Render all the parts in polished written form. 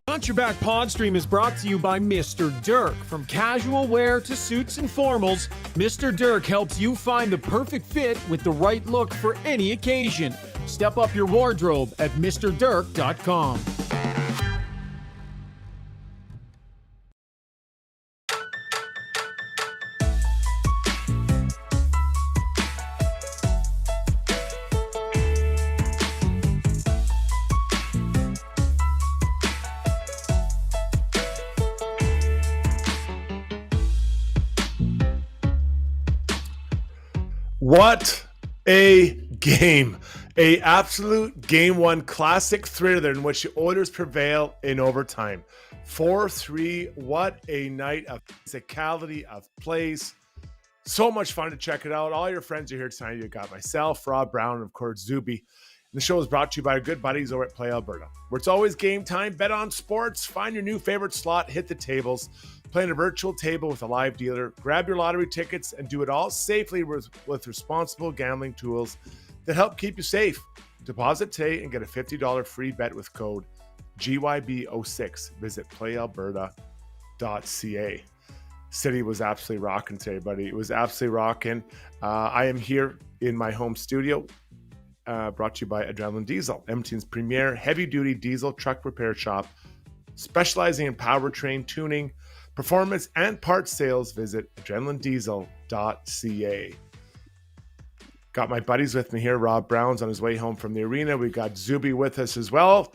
Got Your Back Pod Stream is brought to you by Mr. Dirk. From casual wear to suits and formals, Mr. Dirk helps you find the perfect fit with the right look for any occasion. Step up your wardrobe at MrDirk.com. What a game. A absolute game one classic thriller in which the Oilers prevail in overtime. 4-3. What a night of physicality, of plays. So much fun to check it out. All your friends are here tonight. You got myself, Rob Brown, and of course Zuby. And the show is brought to you by our good buddies over at Play Alberta, where it's always game time. Bet on sports. Find your new favorite slot. Hit the tables. Play on a virtual table with a live dealer. Grab your lottery tickets and do it all safely with responsible gambling tools that help keep you safe. Deposit today and get a $50 free bet with code GYB06. Visit playalberta.ca. City was absolutely rocking today, buddy. It was absolutely rocking. I am here in my home studio, brought to you by Adrenaline Diesel, Edmonton's premier heavy-duty diesel truck repair shop, specializing in powertrain tuning, performance, and parts sales. Visit adrenalinediesel.ca. Got my buddies with me here. Rob Brown's on his way home from the arena. We got Zuby with us as well.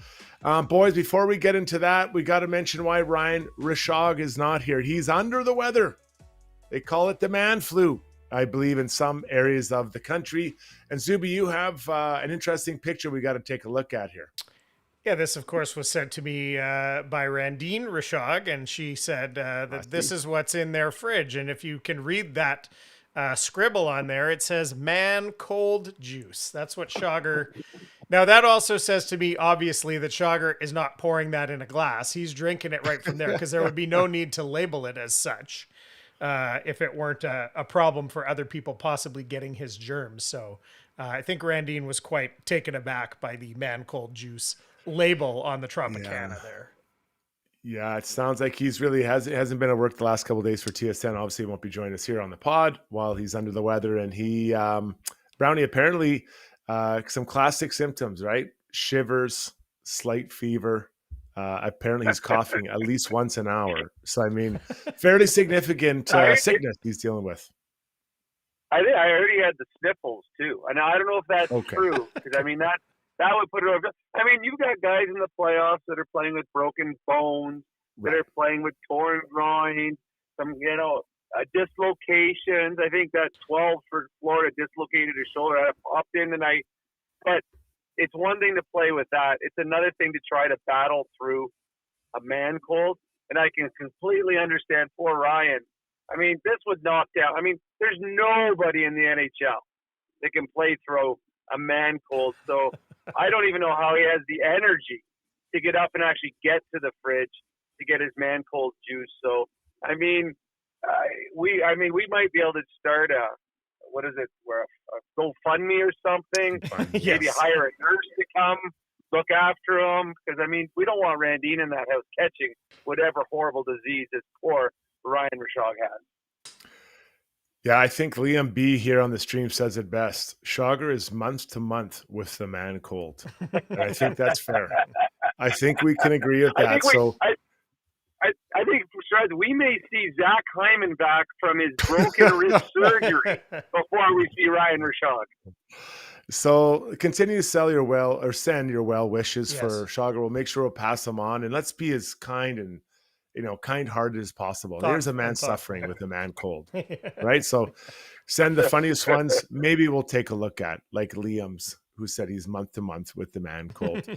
Boys, before we get into that, we got to mention why Ryan Rishaug is not here. He's under the weather. They call it the man flu, I believe, in some areas of the country. And Zuby, you have an interesting picture we got to take a look at here. Yeah, this, of course, was sent to me by Randine Rishaug, and she said that this is what's in their fridge. And if you can read that scribble on there, it says man cold juice. That's what Schauger... Now, that also says to me, obviously, that Schauger is not pouring that in a glass. He's drinking it right from there because there would be no need to label it as such if it weren't a problem for other people possibly getting his germs. So I think Randine was quite taken aback by the man cold juice label on the Tropicana there. Yeah, it sounds like he's really hasn't been at work the last couple of days for TSN. Obviously, he won't be joining us here on the pod while he's under the weather. And he, Brownie, apparently some classic symptoms, right? Shivers, slight fever. Apparently, he's coughing at least once an hour. So, I mean, fairly significant sickness he's dealing with. I heard he had the sniffles too, and I don't know if that's true because I mean that would put it over. I mean, you've got guys in the playoffs that are playing with broken bones, that are playing with torn groins, some, dislocations. I think that 12 for Florida dislocated his shoulder. I popped in tonight. But it's one thing to play with that. It's another thing to try to battle through a man cold. And I can completely understand poor Ryan. I mean, this was knocked out. I mean, there's nobody in the NHL that can play through a man cold. So I don't even know how he has the energy to get up and actually get to the fridge to get his man cold juice. So, I mean, we might be able to start a GoFundMe or something. Yes. Maybe hire a nurse to come look after him. Because, I mean, we don't want Randine in that house catching whatever horrible disease this poor Ryan Rishaug has. Yeah, I think Liam B here on the stream says it best. Schauger is month to month with the man cold. And I think that's fair. I think we can agree with that. I think we may see Zach Hyman back from his broken wrist surgery before we see Ryan Rishaug. So continue to send your well wishes for Schauger. We'll make sure we'll pass them on, and let's be as kind and kind-hearted as possible. There's a man suffering with a man cold, right? So send the funniest ones. Maybe we'll take a look at, like Liam's, who said he's month to month with the man cold.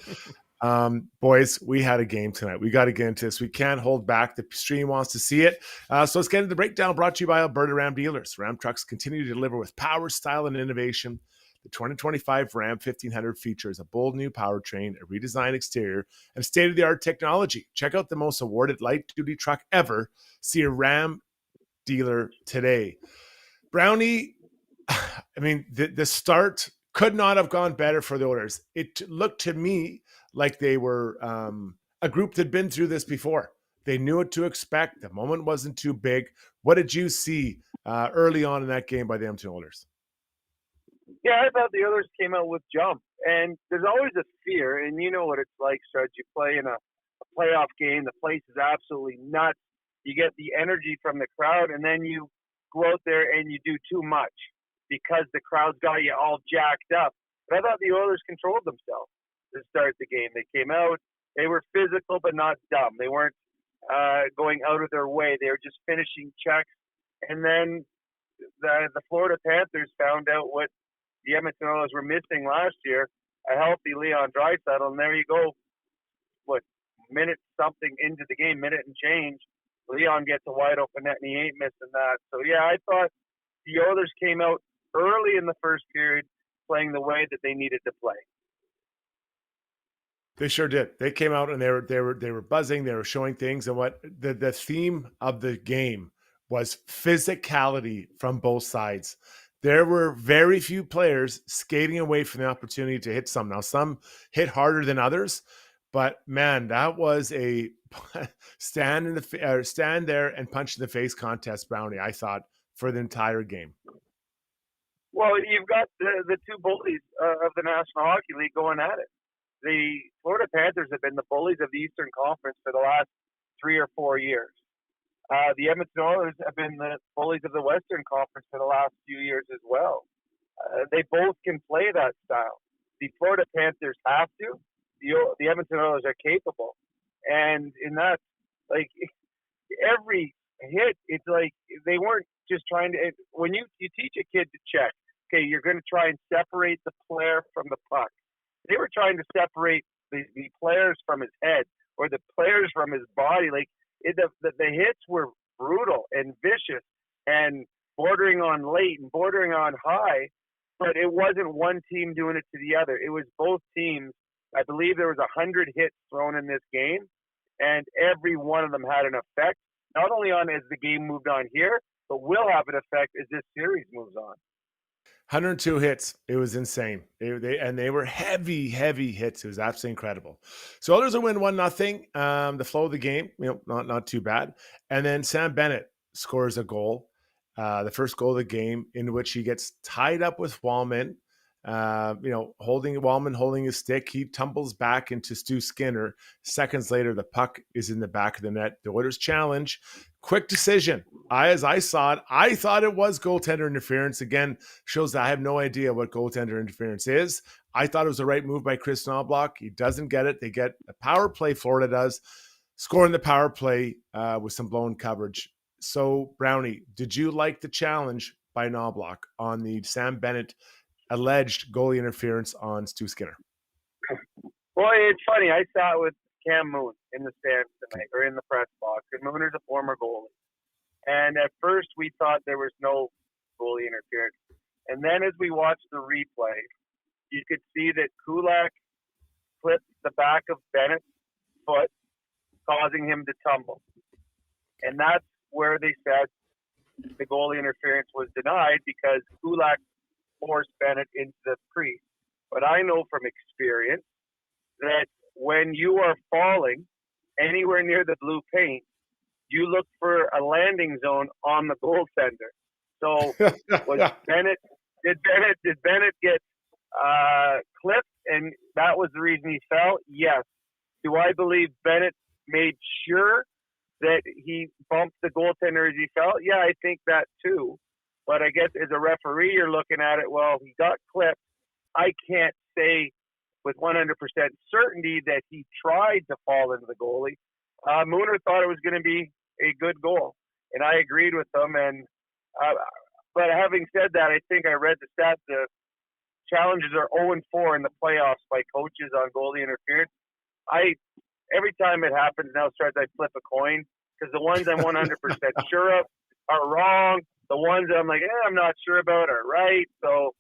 Boys, we had a game tonight. We got to get into this. We can't hold back. The stream wants to see it. So let's get into the breakdown, brought to you by Alberta Ram Dealers. Ram trucks continue to deliver with power, style, and innovation. The 2025 Ram 1500 features a bold new powertrain, a redesigned exterior, and state-of-the-art technology. Check out the most awarded light-duty truck ever. See a Ram dealer today. Brownie, I mean, the start could not have gone better for the Oilers. It looked to me like they were a group that had been through this before. They knew what to expect. The moment wasn't too big. What did you see early on in that game by the Edmonton Oilers? Yeah, I thought the Oilers came out with jump. And there's always a fear, and you know what it's like, Strud. You play in a playoff game. The place is absolutely nuts. You get the energy from the crowd, and then you go out there and you do too much because the crowd's got you all jacked up. But I thought the Oilers controlled themselves to start the game. They came out. They were physical but not dumb. They weren't going out of their way. They were just finishing checks. And then the Florida Panthers found out what the Edmonton Oilers were missing last year, a healthy Leon Draisaitl. And there you go, minute something into the game, minute and change, Leon gets a wide open net and he ain't missing that. So, yeah, I thought the Oilers came out early in the first period playing the way that they needed to play. They sure did. They came out and they were buzzing. They were showing things. And what the theme of the game was physicality from both sides. There were very few players skating away from the opportunity to hit some. Now, some hit harder than others, but man, that was a stand there and punch in the face contest, Brownie, I thought, for the entire game. Well, you've got the two bullies of the National Hockey League going at it. The Florida Panthers have been the bullies of the Eastern Conference for the last 3 or 4 years. The Edmonton Oilers have been the bullies of the Western Conference for the last few years as well. They both can play that style. The Florida Panthers have to. The Edmonton Oilers are capable. And in that, like, every hit, it's like they weren't just trying to – when you teach a kid to check, okay, you're going to try and separate the player from the puck. They were trying to separate the players from his head or the players from his body. Like, the hits were brutal and vicious and bordering on late and bordering on high, but it wasn't one team doing it to the other. It was both teams. I believe there was 100 hits thrown in this game, and every one of them had an effect, not only on as the game moved on here, but will have an effect as this series moves on. 102 hits. It was insane. They were heavy hits. It was absolutely incredible. So Oilers will win 1-0. The flow of the game, not too bad. And then Sam Bennett scores a goal, the first goal of the game, in which he gets tied up with Wallman. Wallman holding his stick. He tumbles back into Stu Skinner. Seconds later, the puck is in the back of the net. The Oilers challenge. Quick decision. As I saw it, I thought it was goaltender interference. Again, shows that I have no idea what goaltender interference is. I thought it was the right move by Chris Knobloch. He doesn't get it. They get a power play, Florida does, scoring the power play with some blown coverage. So, Brownie, did you like the challenge by Knobloch on the Sam Bennett alleged goalie interference on Stu Skinner? Well, it's funny. I sat with Cam Moon in the stands tonight, or in the press box, and Mooner's a former goalie. And at first, we thought there was no goalie interference. And then as we watched the replay, you could see that Kulak clipped the back of Bennett's foot, causing him to tumble. And that's where they said the goalie interference was denied, because Kulak forced Bennett into the crease. But I know from experience that when you are falling anywhere near the blue paint, you look for a landing zone on the goaltender. So was did Bennett get clipped, and that was the reason he fell? Yes. Do I believe Bennett made sure that he bumped the goaltender as he fell? Yeah, I think that too. But I guess as a referee, you're looking at it, well, he got clipped. I can't say with 100% certainty that he tried to fall into the goalie. Mooner thought it was going to be a good goal, and I agreed with him. But having said that, I think I read the stat. The challenges are 0-4 in the playoffs by coaches on goalie interference. Every time it happens now, I flip a coin, because the ones I'm 100% sure of are wrong. The ones that I'm like, I'm not sure about are right. So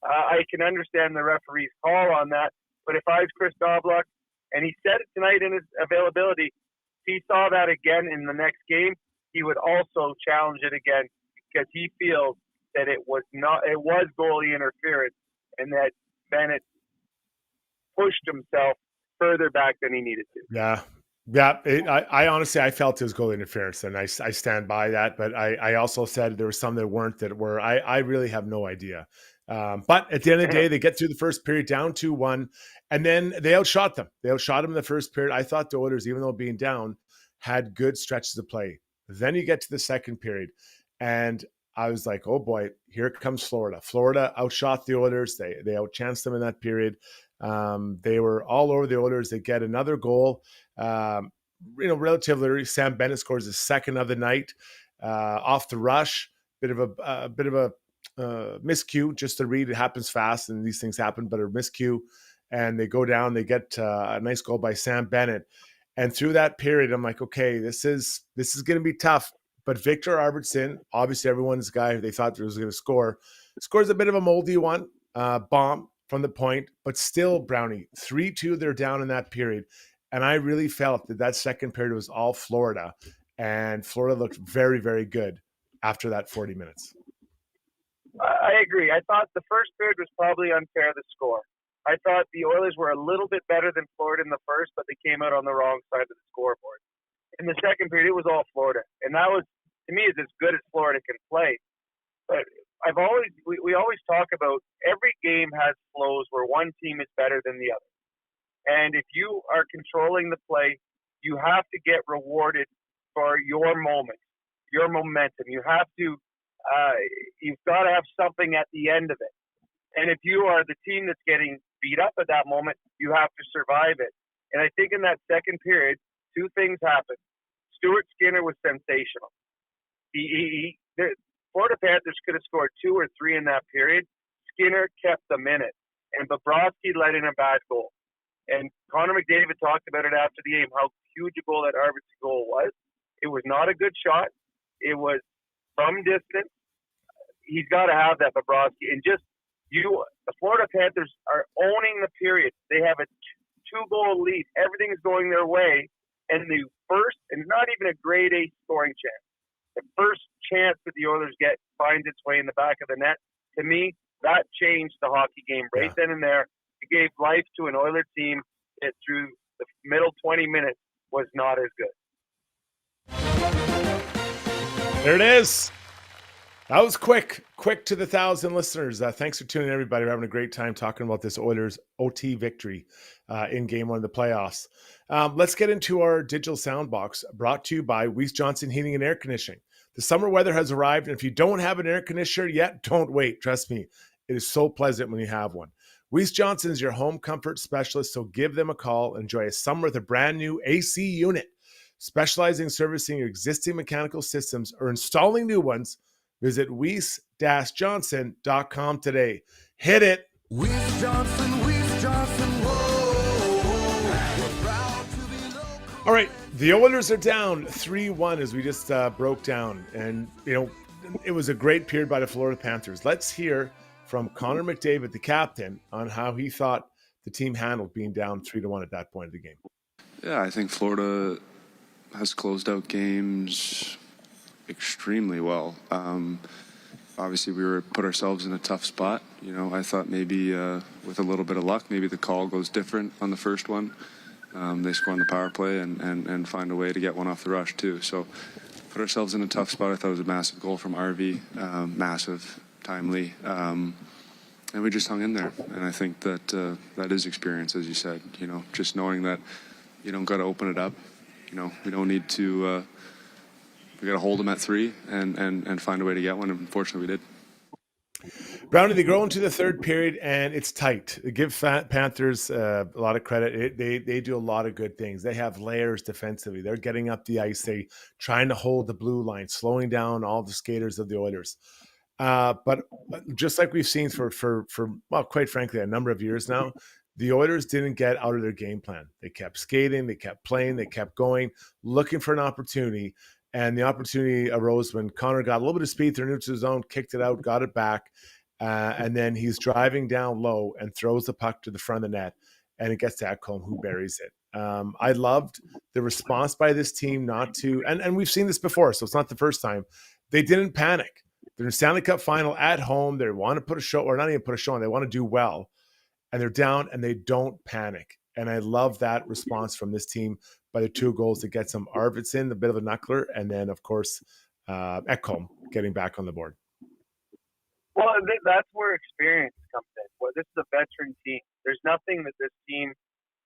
I can understand the referee's call on that. But if I was Chris Knobloch, and he said it tonight in his availability, if he saw that again in the next game, he would also challenge it again, because he feels that it was goalie interference, and that Bennett pushed himself further back than he needed to. Yeah. Yeah, I honestly, I felt it was goal interference, and I stand by that. But I also said there were some that weren't, that were. I really have no idea. But at the end of the day, they get through the first period down 2-1, and then they outshot them. They outshot them in the first period. I thought the Oilers, even though being down, had good stretches of play. Then you get to the second period, and I was like, oh boy, here comes Florida. Florida outshot the Oilers. They outchanced them in that period. They were all over the Oilers. They get another goal. Relatively, Sam Bennett scores his second of the night off the rush. Bit of a miscue, just to read. It happens fast, and these things happen, but a miscue. And they go down. They get a nice goal by Sam Bennett. And through that period, I'm like, okay, this is going to be tough. But Victor Arvidsson, obviously everyone's guy who they thought was going to score, scores a bit of a moldy one, bomb from the point, but still, Brownie, 3-2, they're down in that period. And I really felt that second period was all Florida, and Florida looked very, very good after that 40 minutes. I agree. I thought the first period was probably unfair, the score. I thought the Oilers were a little bit better than Florida in the first, but they came out on the wrong side of the scoreboard. In the second period, it was all Florida. And that was, to me, is as good as Florida can play. But we always talk about every game has flows where one team is better than the other. And if you are controlling the play, you have to get rewarded for your moment, your momentum. You have to, you've got to have something at the end of it. And if you are the team that's getting beat up at that moment, you have to survive it. And I think in that second period, two things happened. Stuart Skinner was sensational. The Florida Panthers could have scored 2 or 3 in that period. Skinner kept them in it. And Bobrovsky let in a bad goal. And Connor McDavid talked about it after the game, how huge a goal that Arvidsson goal was. It was not a good shot. It was from distance. He's got to have that, Bobrovsky. And the Florida Panthers are owning the period. They have a 2-goal lead. Everything's going their way. And the first, and not even a grade A scoring chance, the first chance that the Oilers get finds its way in the back of the net. To me, that changed the hockey game right then and there. It gave life to an Oiler team that through the middle 20 minutes was not as good. There it is. That was quick to the 1,000 listeners. Thanks for tuning in, everybody. We're having a great time talking about this Oilers OT victory in Game 1 of the playoffs. Let's get into our digital sound box, brought to you by Weiss Johnson Heating and Air Conditioning. The summer weather has arrived, and if you don't have an air conditioner yet, don't wait. Trust me, it is so pleasant when you have one. Weiss Johnson is your home comfort specialist, so give them a call. Enjoy a summer with a brand new AC unit. Specializing in servicing your existing mechanical systems or installing new ones, visit weiss-johnson.com today. Hit it. Weiss Johnson, All right, the Oilers are down 3-1 as we just broke down. And, it was a great period by the Florida Panthers. Let's hear from Connor McDavid, the captain, on how he thought the team handled being down 3-1 at that point of the game. Yeah, I think Florida has closed out games extremely well. Obviously, we put ourselves in a tough spot. I thought maybe with a little bit of luck, maybe the call goes different on the first one. They score on the power play and find a way to get one off the rush too. So put ourselves in a tough spot. I thought it was a massive goal from RV, massive, timely, and we just hung in there. And I think that that is experience, as you said. Just knowing that you don't got to open it up. We don't need to. We got to hold them at 3 and find a way to get one. And unfortunately, we did. Brownie, they go into the third period and it's tight. Give Panthers a lot of credit. They do a lot of good things. They have layers defensively. They're getting up the ice. They trying to hold the blue line, slowing down all the skaters of the Oilers. But just like we've seen for quite frankly, a number of years now, the Oilers didn't get out of their game plan. They kept skating, they kept playing, they kept going, looking for an opportunity. And the opportunity arose when Connor got a little bit of speed through neutral zone, kicked it out, got it back. And then he's driving down low and throws the puck to the front of the net. And it gets to Ekholm, who buries it. I loved the response by this team not to, and we've seen this before, so it's not the first time. They didn't panic. They're in Stanley Cup Final at home. They want to put a show, or not even put a show on. They want to do well. And they're down and they don't panic. And I love that response from this team. by the 2 goals that gets him. Arvidsson, a bit of a knuckler, and then, of course, Ekholm getting back on the board. Well, that's where experience comes in. Well, this is a veteran team. There's nothing that this team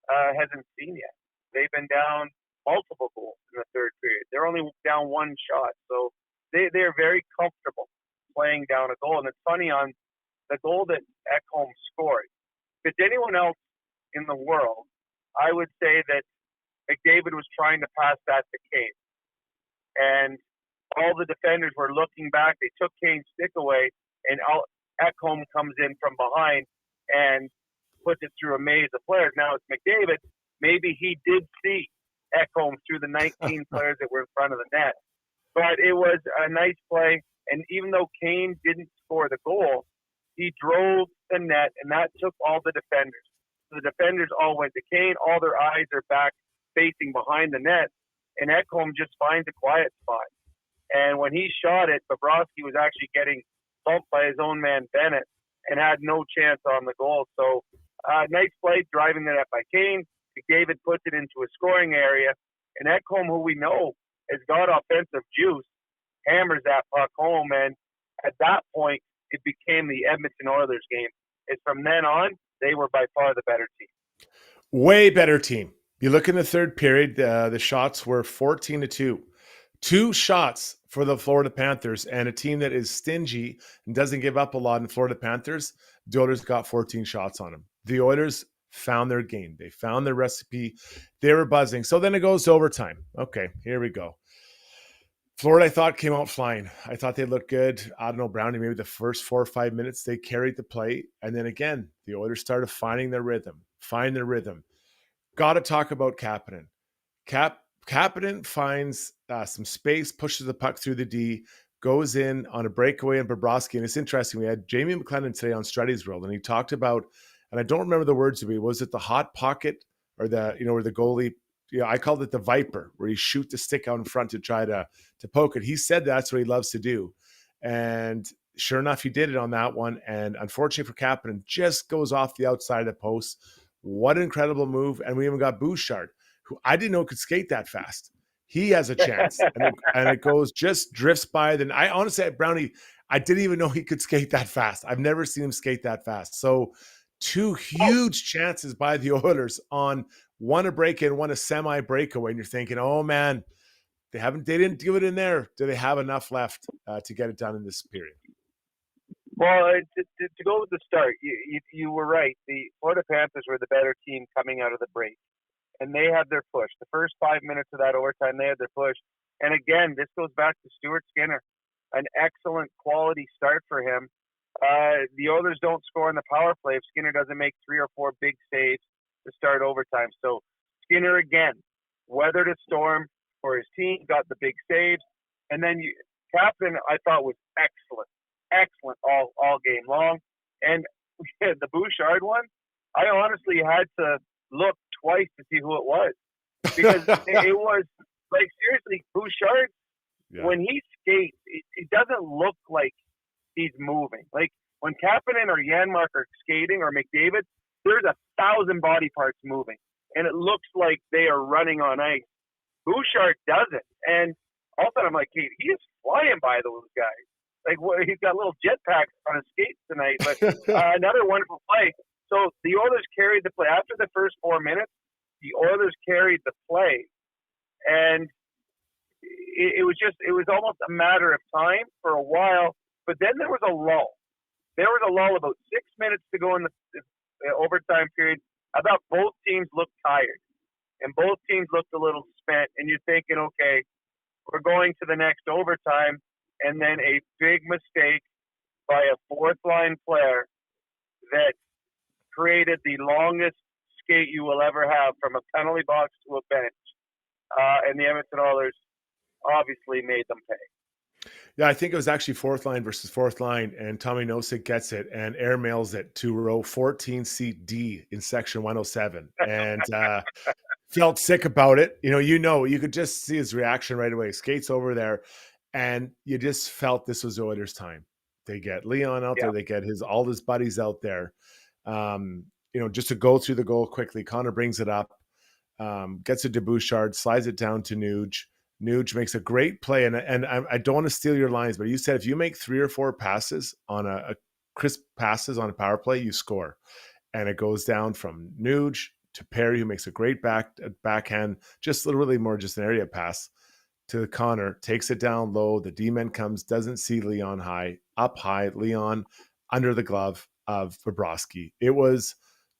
hasn't seen yet. They've been down multiple goals in the third period. They're only down 1 shot. So they're very comfortable playing down a goal. And it's funny, on the goal that Ekholm scored, if it's anyone else in the world, I would say that McDavid was trying to pass that to Kane. And all the defenders were looking back. They took Kane's stick away, and Ekholm comes in from behind and puts it through a maze of players. Now it's McDavid. Maybe he did see Ekholm through the 19 players that were in front of the net. But it was a nice play. And even though Kane didn't score the goal, he drove the net, and that took all the defenders. So the defenders all went to Kane. All their eyes are back facing behind the net. And Ekholm just finds a quiet spot. And when he shot it, Bobrovsky was actually getting bumped by his own man, Bennett, and had no chance on the goal. So nice play, driving the net by Kane. McDavid puts it into a scoring area. And Ekholm, who we know has got offensive juice, hammers that puck home. And at that point, it became the Edmonton Oilers game. And from then on, they were by far the better team. Way better team. You look in the third period, the shots were 14-2. 2 shots for the Florida Panthers, and a team that is stingy and doesn't give up a lot in Florida Panthers. The Oilers got 14 shots on them. The Oilers found their game. They found their recipe. They were buzzing. So then it goes to overtime. Okay, here we go. Florida, I thought, came out flying. I thought they looked good. I don't know, Brownie, maybe the first 4 or 5 minutes, they carried the play. And then again, the Oilers started finding their rhythm. Got to talk about Kapanen. Kapanen finds some space, pushes the puck through the D, goes in on a breakaway on Bobrovsky. And it's interesting. We had Jamie McLennan today on Struddy's World, and he talked about, and I don't remember the words to be, was it the hot pocket or where the goalie, I called it the Viper, where you shoot the stick out in front to try to poke it. He said that's what he loves to do. And sure enough, he did it on that one. And unfortunately for Kapanen, just goes off the outside of the post. What an incredible move. And we even got Bouchard, who I didn't know could skate that fast. He has a chance. and it goes, just drifts by. Then I honestly, Brownie, I didn't even know he could skate that fast. I've never seen him skate that fast. So 2 huge chances by the Oilers, on one a break-in, one a semi-breakaway. And you're thinking, oh man, they didn't do it in there. Do they have enough left to get it done in this period? Well, to go with the start, you were right. The Florida Panthers were the better team coming out of the break. And they had their push. The first 5 minutes of that overtime, they had their push. And again, this goes back to Stuart Skinner. An excellent quality start for him. The Oilers don't score on the power play if Skinner doesn't make 3 or 4 big saves to start overtime. So Skinner, again, weathered a storm for his team, got the big saves. And then Captain, I thought, was excellent all game long. And the Bouchard one, I honestly had to look twice to see who it was, because it was like, seriously, Bouchard, when he skates, it doesn't look like he's moving. Like when Kapanen or Janmark are skating, or McDavid, there's 1,000 body parts moving, and it looks like they are running on ice. Bouchard doesn't, and all of a sudden I'm like, he is flying by those guys. Like, he's got little jetpacks on his skates tonight. But another wonderful play. So the Oilers carried the play. After the first 4 minutes, the Oilers carried the play. And it was almost a matter of time for a while. But then there was a lull. There was a lull about 6 minutes to go in the overtime period. I thought both teams looked tired. And both teams looked a little spent. And you're thinking, okay, we're going to the next overtime. And then a big mistake by a fourth-line player that created the longest skate you will ever have from a penalty box to a bench. And the Edmonton Oilers obviously made them pay. Yeah, I think it was actually fourth line versus fourth line, and Tommy Nosek gets it and airmails it to row 14 seat D in section 107. And felt sick about it. You could just see his reaction right away. Skates over there. And you just felt this was Oilers' time. They get Leon out there. They get all his buddies out there. Just to go through the goal quickly. Connor brings it up. gets it to Bouchard, slides it down to Nuge. Nuge makes a great play. And I don't want to steal your lines, but you said if you make 3 or 4 passes on a crisp passes on a power play, you score. And it goes down from Nuge to Perry, who makes a great backhand, just literally more just an area pass to Connor, takes it down low. The D-man comes, doesn't see Leon up high, Leon under the glove of Bobrovsky. It was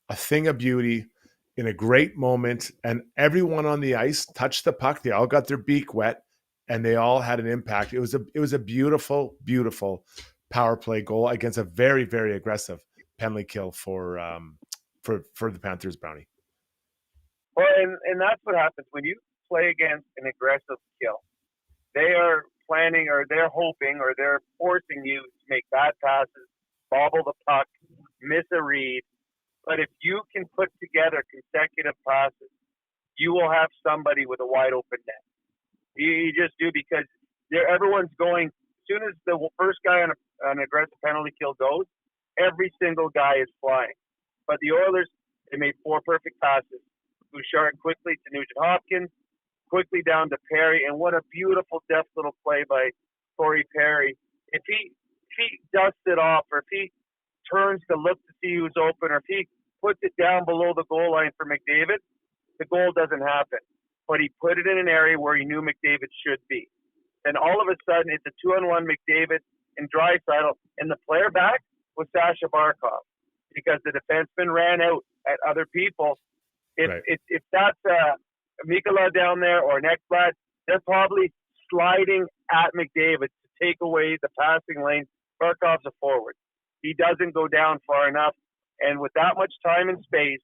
a thing of beauty in a great moment, and everyone on the ice touched the puck. They all got their beak wet, and they all had an impact. It was a beautiful, beautiful power play goal against a very, very aggressive penalty kill for the Panthers, Brownie. Well, and that's what happens when you play against an aggressive kill. They are planning, or they're hoping, or they're forcing you to make bad passes, bobble the puck, miss a read. But if you can put together consecutive passes, you will have somebody with a wide open net. You just do, because everyone's going. As soon as the first guy on an aggressive penalty kill goes, every single guy is flying. But the Oilers, they made 4 perfect passes. Bouchard quickly to Nugent Hopkins, quickly down to Perry, and what a beautiful, deft little play by Corey Perry. If he dusts it off, or if he turns to look to see who's open, or if he puts it down below the goal line for McDavid, the goal doesn't happen. But he put it in an area where he knew McDavid should be. And all of a sudden, it's a 2-on-1 McDavid and Draisaitl, and the player back was Sasha Barkov, because the defenseman ran out at other people. If that's Mikula down there or Ekblad, they're probably sliding at McDavid to take away the passing lane. Barkov's a forward. He doesn't go down far enough. And with that much time and space,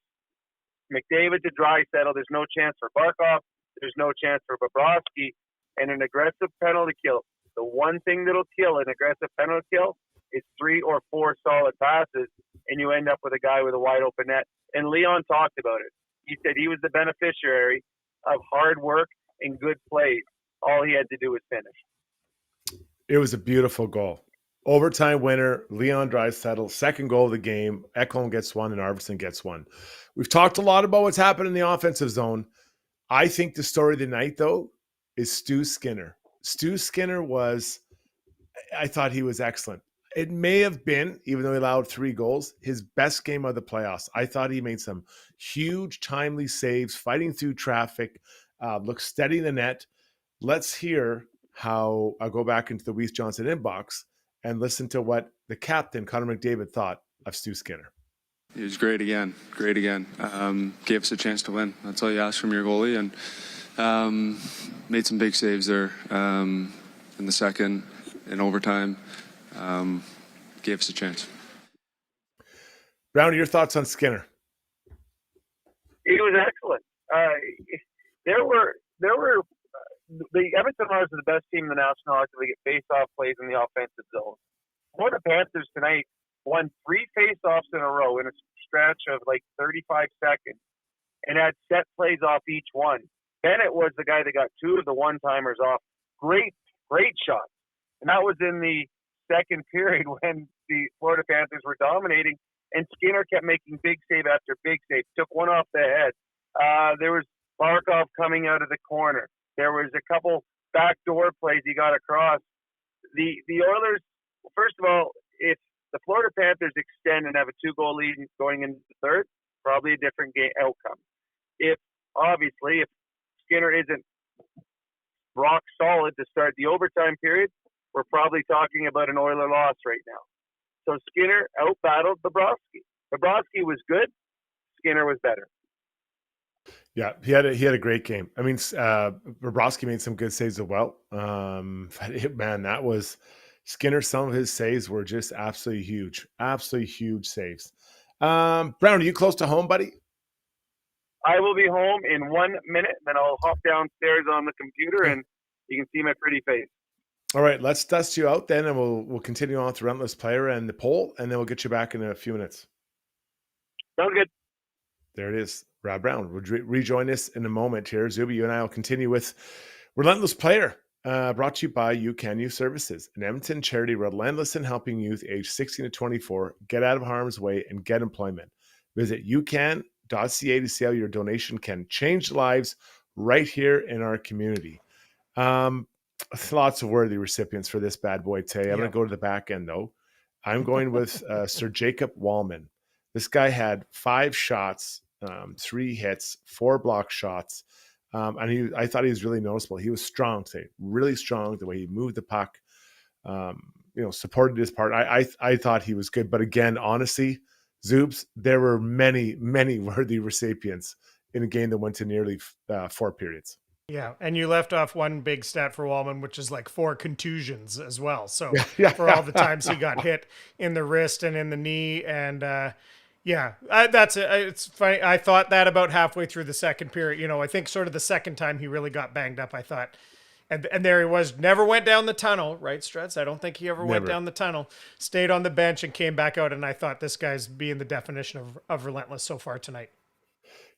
McDavid to Draisaitl, there's no chance for Barkov. There's no chance for Bobrovsky. And an aggressive penalty kill, the one thing that'll kill an aggressive penalty kill is 3 or 4 solid passes, and you end up with a guy with a wide open net. And Leon talked about it. He said he was the beneficiary of hard work and good plays. All he had to do was finish. It was a beautiful goal. Overtime winner, Leon Draisaitl, second goal of the game. Ekholm gets one and Arvidsson gets one. We've talked a lot about what's happened in the offensive zone. I think the story of the night, though, is Stu Skinner. Stu Skinner I thought he was excellent. It may have been, even though he allowed 3 goals, his best game of the playoffs. I thought he made some huge, timely saves, fighting through traffic, looked steady in the net. Let's hear how I'll go back into the Weiss Johnson inbox and listen to what the captain, Connor McDavid, thought of Stu Skinner. He was great again. Gave us a chance to win. That's all you ask from your goalie. And made some big saves there in the second, in overtime. Gave us a chance. Brownie, your thoughts on Skinner? He was excellent. There were the Edmonton Oilers are the best team in the National Hockey League at face-off plays in the offensive zone. Florida Panthers tonight won 3 face-offs in a row in a stretch of like 35 seconds and had set plays off each one. Bennett was the guy that got 2 of the one-timers off. Great shots. And that was in the second period when the Florida Panthers were dominating, and Skinner kept making big save after big save. Took one off the head. There was Barkov coming out of the corner. There was a couple backdoor plays he got across. The Oilers, first of all, if the Florida Panthers extend and have a 2-goal lead going into the third, probably a different game outcome. If Skinner isn't rock solid to start the overtime period, we're probably talking about an Oiler loss right now. So Skinner out-battled Bobrovsky. Bobrovsky was good. Skinner was better. Yeah, he had a great game. I mean, Bobrovsky made some good saves as well. Man, that was Skinner. Some of his saves were just absolutely huge saves. Brown, are you close to home, buddy? I will be home in 1 minute, then I'll hop downstairs on the computer and you can see my pretty face. All right, let's dust you out then, and we'll continue on with the Relentless Player and the poll, and then we'll get you back in a few minutes. Sounds good. There it is. Rob Brown will rejoin us in a moment here. Zuby, you and I will continue with Relentless Player, brought to you by UCAN Youth Services, an Edmonton charity relentless in helping youth aged 16 to 24 get out of harm's way and get employment. Visit ucan.ca to see how your donation can change lives right here in our community. Lots of worthy recipients for this bad boy today. I'm going to go to the back end, though. I'm going with Sir Jacob Wallman. This guy had 5 shots, 3 hits, 4 block shots. And I thought he was really noticeable. He was strong today, really strong, the way he moved the puck, supported his part. I thought he was good. But again, honestly, Zoobs, there were many, many worthy recipients in a game that went to nearly 4 periods. Yeah, and you left off one big stat for Wallman, which is like 4 contusions as well. So for all the times he got hit in the wrist and in the knee, and that's it. It's funny. I thought that about halfway through the second period. I think sort of the second time he really got banged up, I thought, and there he was, never went down the tunnel, right, Struts? I don't think he ever went down the tunnel, stayed on the bench and came back out, and I thought this guy's being the definition of relentless so far tonight.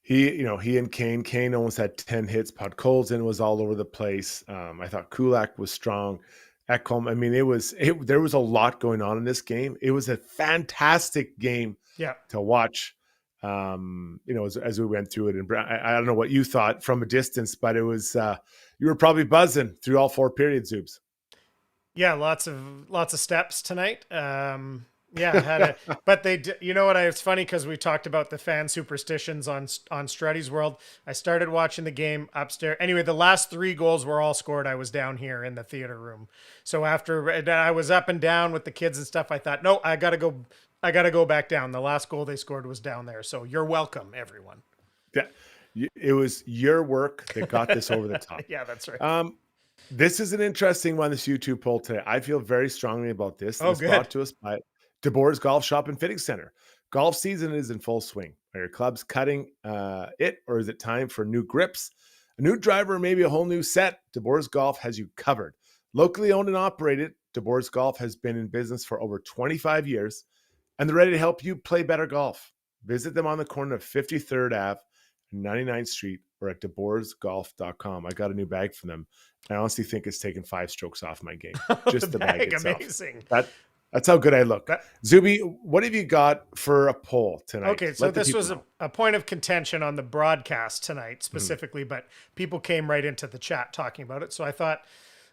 He and Kane almost had 10 hits. Podkolzin was all over the place. I thought Kulak was strong. Ekholm, I mean, there was a lot going on in this game. It was a fantastic game to watch, as we went through it. And I don't know what you thought from a distance, but it was, you were probably buzzing through all 4 periods, Zoobs. Yeah, lots of steps tonight. But it's funny because we talked about the fan superstitions on Struddy's World. I started watching the game upstairs. Anyway, the last 3 goals were all scored. I was down here in the theater room. So after I was up and down with the kids and stuff, I thought, no, I got to go back down. The last goal they scored was down there. So you're welcome, everyone. Yeah, it was your work that got this over the top. Yeah, that's right. This is an interesting one, this YouTube poll today. I feel very strongly about this. Oh, it's good. Brought to us by DeBoer's Golf Shop and Fitting Center. Golf season is in full swing. Are your clubs cutting it, or is it time for new grips, a new driver, or maybe a whole new set? DeBoer's Golf has you covered. Locally owned and operated, DeBoer's Golf has been in business for over 25 years, and they're ready to help you play better golf. Visit them on the corner of 53rd Ave and 99th Street, or at DeBoersGolf.com. I got a new bag from them. I honestly think it's taken 5 strokes off my game. Just the bag itself. Amazing. That's how good I look. Zuby, what have you got for a poll tonight? Okay, so this was a point of contention on the broadcast tonight specifically, but people came right into the chat talking about it. So I thought,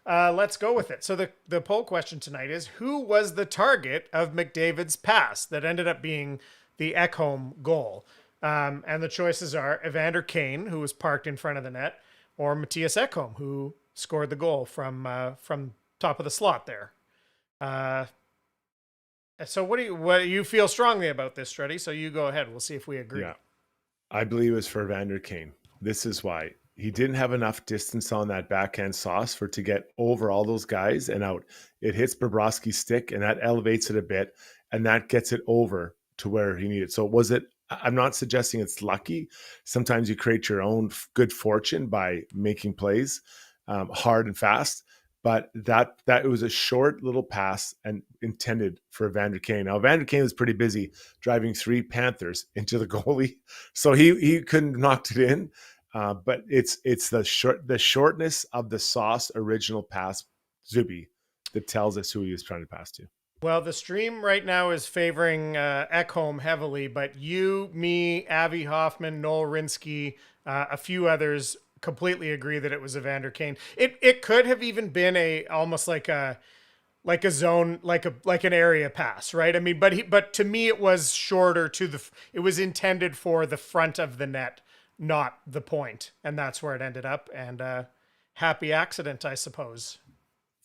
let's go with it. So the poll question tonight is, who was the target of McDavid's pass that ended up being the Ekholm goal? And the choices are Evander Kane, who was parked in front of the net, or Matthias Ekholm, who scored the goal from top of the slot there. So what do you feel strongly about this, Struddy? So you go ahead. We'll see if we agree. Yeah, I believe it was for Evander Kane. This is why. He didn't have enough distance on that backhand sauce to get over all those guys and out. It hits Bobrovsky's stick, and that elevates it a bit, and that gets it over to where he needed. So I'm not suggesting it's lucky. Sometimes you create your own good fortune by making plays hard and fast. But that was a short little pass and intended for Evander Kane. Now, Evander Kane was pretty busy driving 3 Panthers into the goalie, so he couldn't knock it in. But it's the shortness of the sauce original pass, Zuby, that tells us who he was trying to pass to. Well, the stream right now is favoring Ekholm heavily, but you, me, Avi Hoffman, Noel Rinsky, a few others completely agree that it was Evander Kane. It could have even been almost like a zone, like an area pass, right? I mean, but to me it was shorter it was intended for the front of the net, not the point, and that's where it ended up. And happy accident, I suppose.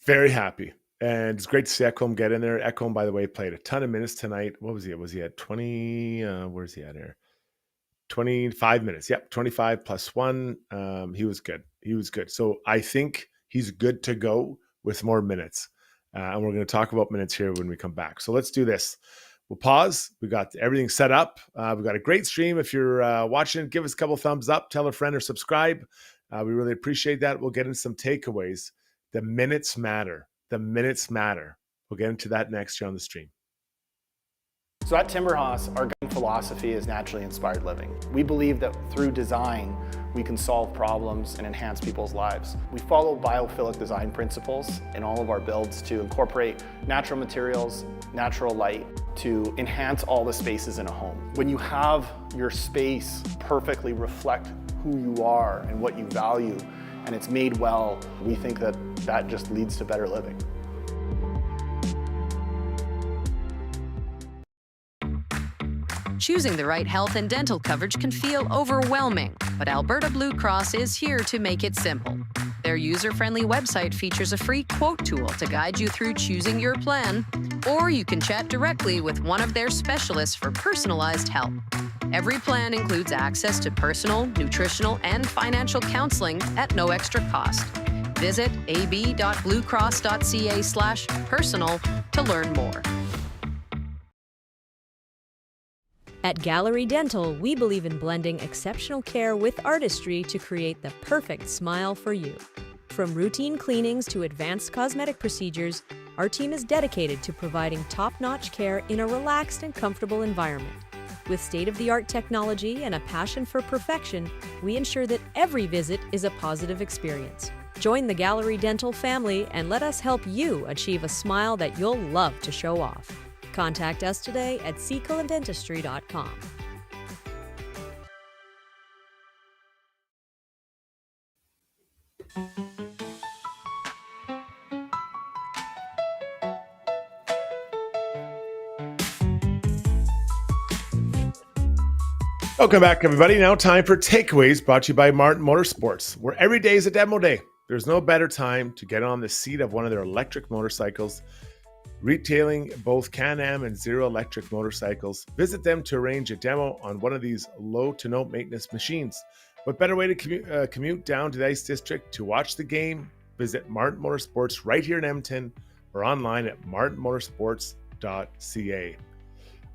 Very happy. And it's great to see Ekholm get in there. Ekholm, by the way, played a ton of minutes tonight. What was he at? Was he at 20? Where's he at here? 25 minutes. Yep, 25 plus 1. He was good. So I think he's good to go with more minutes. And we're going to talk about minutes here when we come back. So let's do this. We'll pause. We got everything set up. We've got a great stream. If you're watching, give us a couple thumbs up, tell a friend or subscribe. We really appreciate that. We'll get into some takeaways. The minutes matter. We'll get into that next here on the stream. So at Timberhouse, our gun philosophy is naturally inspired living. We believe that through design, we can solve problems and enhance people's lives. We follow biophilic design principles in all of our builds to incorporate natural materials, natural light, to enhance all the spaces in a home. When you have your space perfectly reflect who you are and what you value, and it's made well, we think that that just leads to better living. Choosing the right health and dental coverage can feel overwhelming, but Alberta Blue Cross is here to make it simple. Their user-friendly website features a free quote tool to guide you through choosing your plan, or you can chat directly with one of their specialists for personalized help. Every plan includes access to personal, nutritional, and financial counseling at no extra cost. Visit ab.bluecross.ca/personal to learn more. At Gallery Dental, we believe in blending exceptional care with artistry to create the perfect smile for you. From routine cleanings to advanced cosmetic procedures, our team is dedicated to providing top-notch care in a relaxed and comfortable environment. With state-of-the-art technology and a passion for perfection, we ensure that every visit is a positive experience. Join the Gallery Dental family and let us help you achieve a smile that you'll love to show off. Contact us today at secolandentistry.com. Welcome back, everybody. Now time for Takeaways, brought to you by Martin Motorsports, where every day is a demo day. There's no better time to get on the seat of one of their electric motorcycles. Retailing both Can-Am and Zero electric motorcycles. Visit them to arrange a demo on one of these low to no maintenance machines. What better way to commute down to the Ice District to watch the game? Visit Martin Motorsports right here in Edmonton or online at martinmotorsports.ca.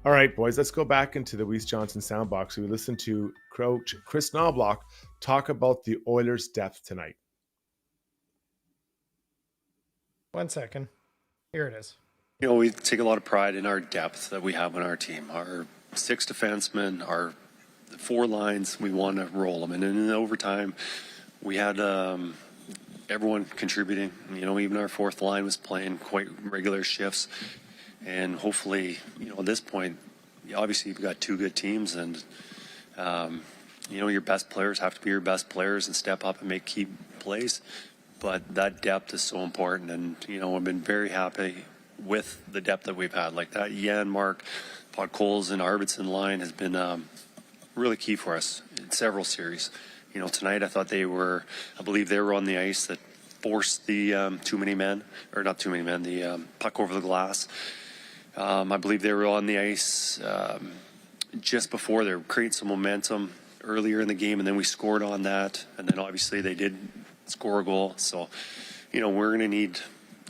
All right, boys, let's go back into the Weiss Johnson soundbox. We listened to Coach Chris Knobloch talk about the Oilers' depth tonight. 1 second. Here it is. You know, we take a lot of pride in our depth that we have on our team. Our 6 defensemen, our 4 lines, we want to roll them. And in overtime, we had everyone contributing. You know, even our 4th line was playing quite regular shifts. And hopefully, you know, at this point, obviously you've got 2 good teams. And, you know, your best players have to be your best players and step up and make key plays. But that depth is so important. And, you know, I've been very happy with the depth that we've had. Like that Janmark, Podkolzin, and Arvidsson line has been really key for us in several series. You know, tonight I believe they were on the ice that forced the the puck over the glass. I believe they were on the ice just before. They were creating some momentum earlier in the game, and then we scored on that. And then obviously they did score a goal. So, you know, we're going to need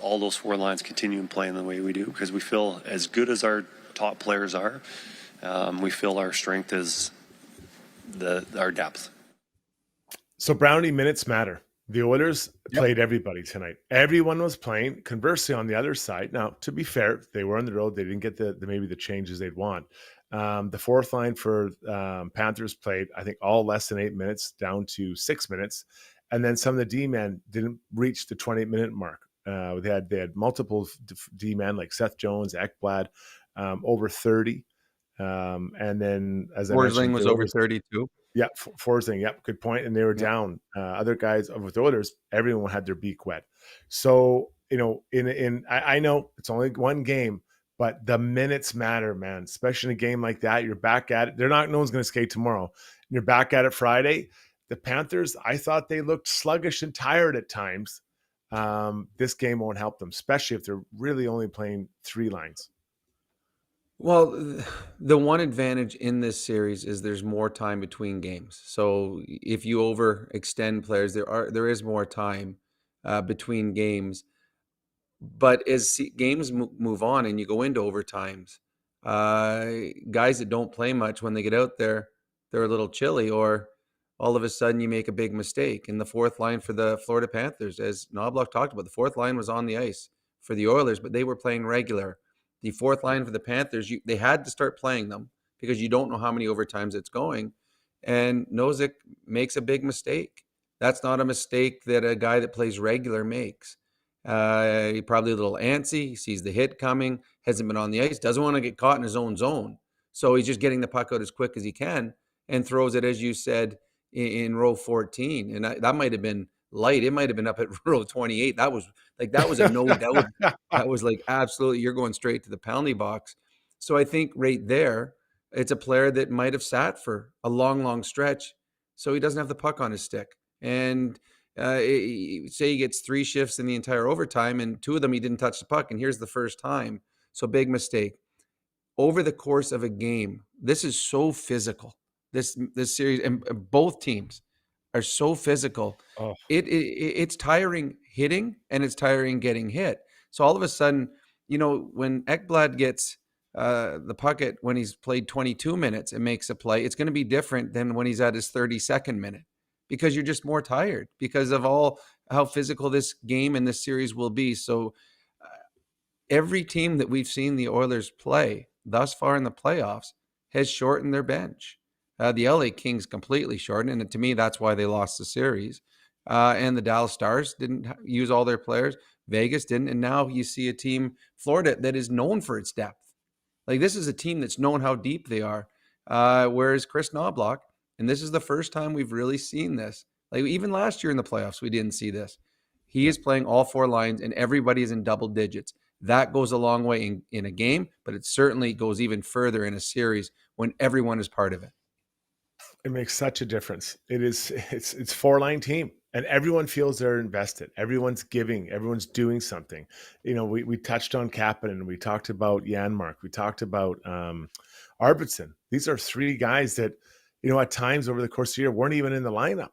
all those 4 lines continuing playing the way we do, because we feel as good as our top players are, we feel our strength is our depth. So Brownie, minutes matter. The Oilers played everybody tonight. Everyone was playing. Conversely, on the other side, now to be fair, they were on the road. They didn't get maybe the changes they'd want. The 4th line for Panthers played, I think, all less than 8 minutes, down to 6 minutes, and then some of the D-men didn't reach the 28-minute mark. They had multiple D-men like Seth Jones, Ekblad, over 30, and then as I mentioned, Forsling was over 32. Yeah, Forsling. Yep, good point. And they were down. Other guys with the Oilers, everyone had their beak wet. So, you know, I know it's only one game, but the minutes matter, man. Especially in a game like that, you're back at it. No one's going to skate tomorrow. You're back at it Friday. The Panthers, I thought they looked sluggish and tired at times. This game won't help them, especially if they're really only playing 3 lines. Well, the one advantage in this series is there's more time between games. So if you overextend players, there is more time between games. But as games move on and you go into overtimes, guys that don't play much, when they get out there, they're a little chilly, or all of a sudden you make a big mistake. And the 4th line for the Florida Panthers, as Knobloch talked about, the 4th line was on the ice for the Oilers, but they were playing regular. the fourth line for the Panthers, they had to start playing them because you don't know how many overtimes it's going. And Nosek makes a big mistake. That's not a mistake that a guy that plays regular makes. He probably a little antsy. He sees the hit coming, hasn't been on the ice, doesn't want to get caught in his own zone. So he's just getting the puck out as quick as he can and throws it, as you said, in row 14. And that might have been light. It might have been up at row 28. That was a no doubt. That was like, absolutely, you're going straight to the penalty box. So I think right there, it's a player that might have sat for a long, long stretch. So he doesn't have the puck on his stick. And say he gets 3 shifts in the entire overtime, and 2 of them he didn't touch the puck, and here's the first time. So big mistake. Over the course of a game, this is so physical. This series, and both teams are so physical. Oh. It's tiring hitting, and it's tiring getting hit. So all of a sudden, when Ekblad gets the puck when he's played 22 minutes and makes a play, it's going to be different than when he's at his 32nd minute, because you're just more tired because of how physical this game and this series will be. So every team that we've seen the Oilers play thus far in the playoffs has shortened their bench. The LA Kings completely shortened, and to me, that's why they lost the series. And the Dallas Stars didn't use all their players. Vegas didn't. And now you see a team, Florida, that is known for its depth. Like, this is a team that's known how deep they are. Whereas Chris Knobloch, and this is the first time we've really seen this. Like, even last year in the playoffs, we didn't see this. He is playing all 4 lines, and everybody is in double digits. That goes a long way in a game, but it certainly goes even further in a series when everyone is part of it. It makes such a difference. It's 4-line team, and everyone feels they're invested. Everyone's giving. Everyone's doing something. We touched on Kapanen. We talked about Janmark. We talked about Arvidsson. These are 3 guys that, at times over the course of the year weren't even in the lineup,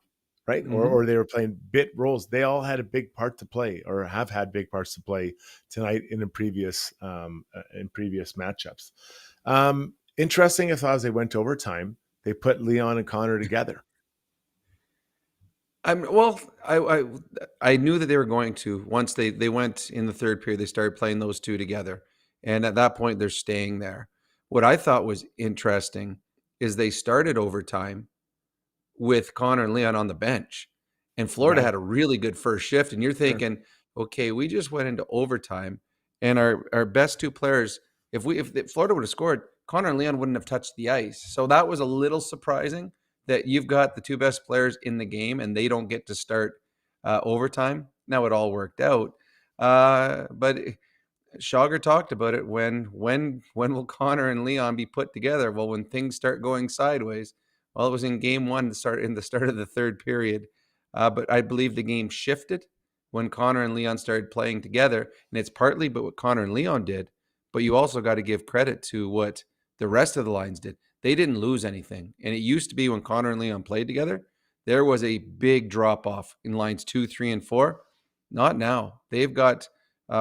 right? Mm-hmm. Or they were playing bit roles. They all had a big part to play, or have had big parts to play tonight in previous matchups. Interesting, I thought, as they went to overtime, they put Leon and Connor together. I knew that they were going to. Once they went in the third period, they started playing those 2 together. And at that point, they're staying there. What I thought was interesting is they started overtime with Connor and Leon on the bench. And Florida had a really good first shift. And you're thinking, okay, we just went into overtime, and our best 2 players, if Florida would have scored, Connor and Leon wouldn't have touched the ice. So that was a little surprising that you've got the 2 best players in the game and they don't get to start overtime. Now it all worked out. But Schauger talked about it. When will Connor and Leon be put together? Well, when things start going sideways. Well, it was in game 1 in the start of the third period. But I believe the game shifted when Connor and Leon started playing together. And it's partly but what Connor and Leon did. But you also got to give credit to what the rest of the lines did. They didn't lose anything. And it used to be when Connor and Leon played together, there was a big drop-off in lines 2, 3, and 4. Not now. They've got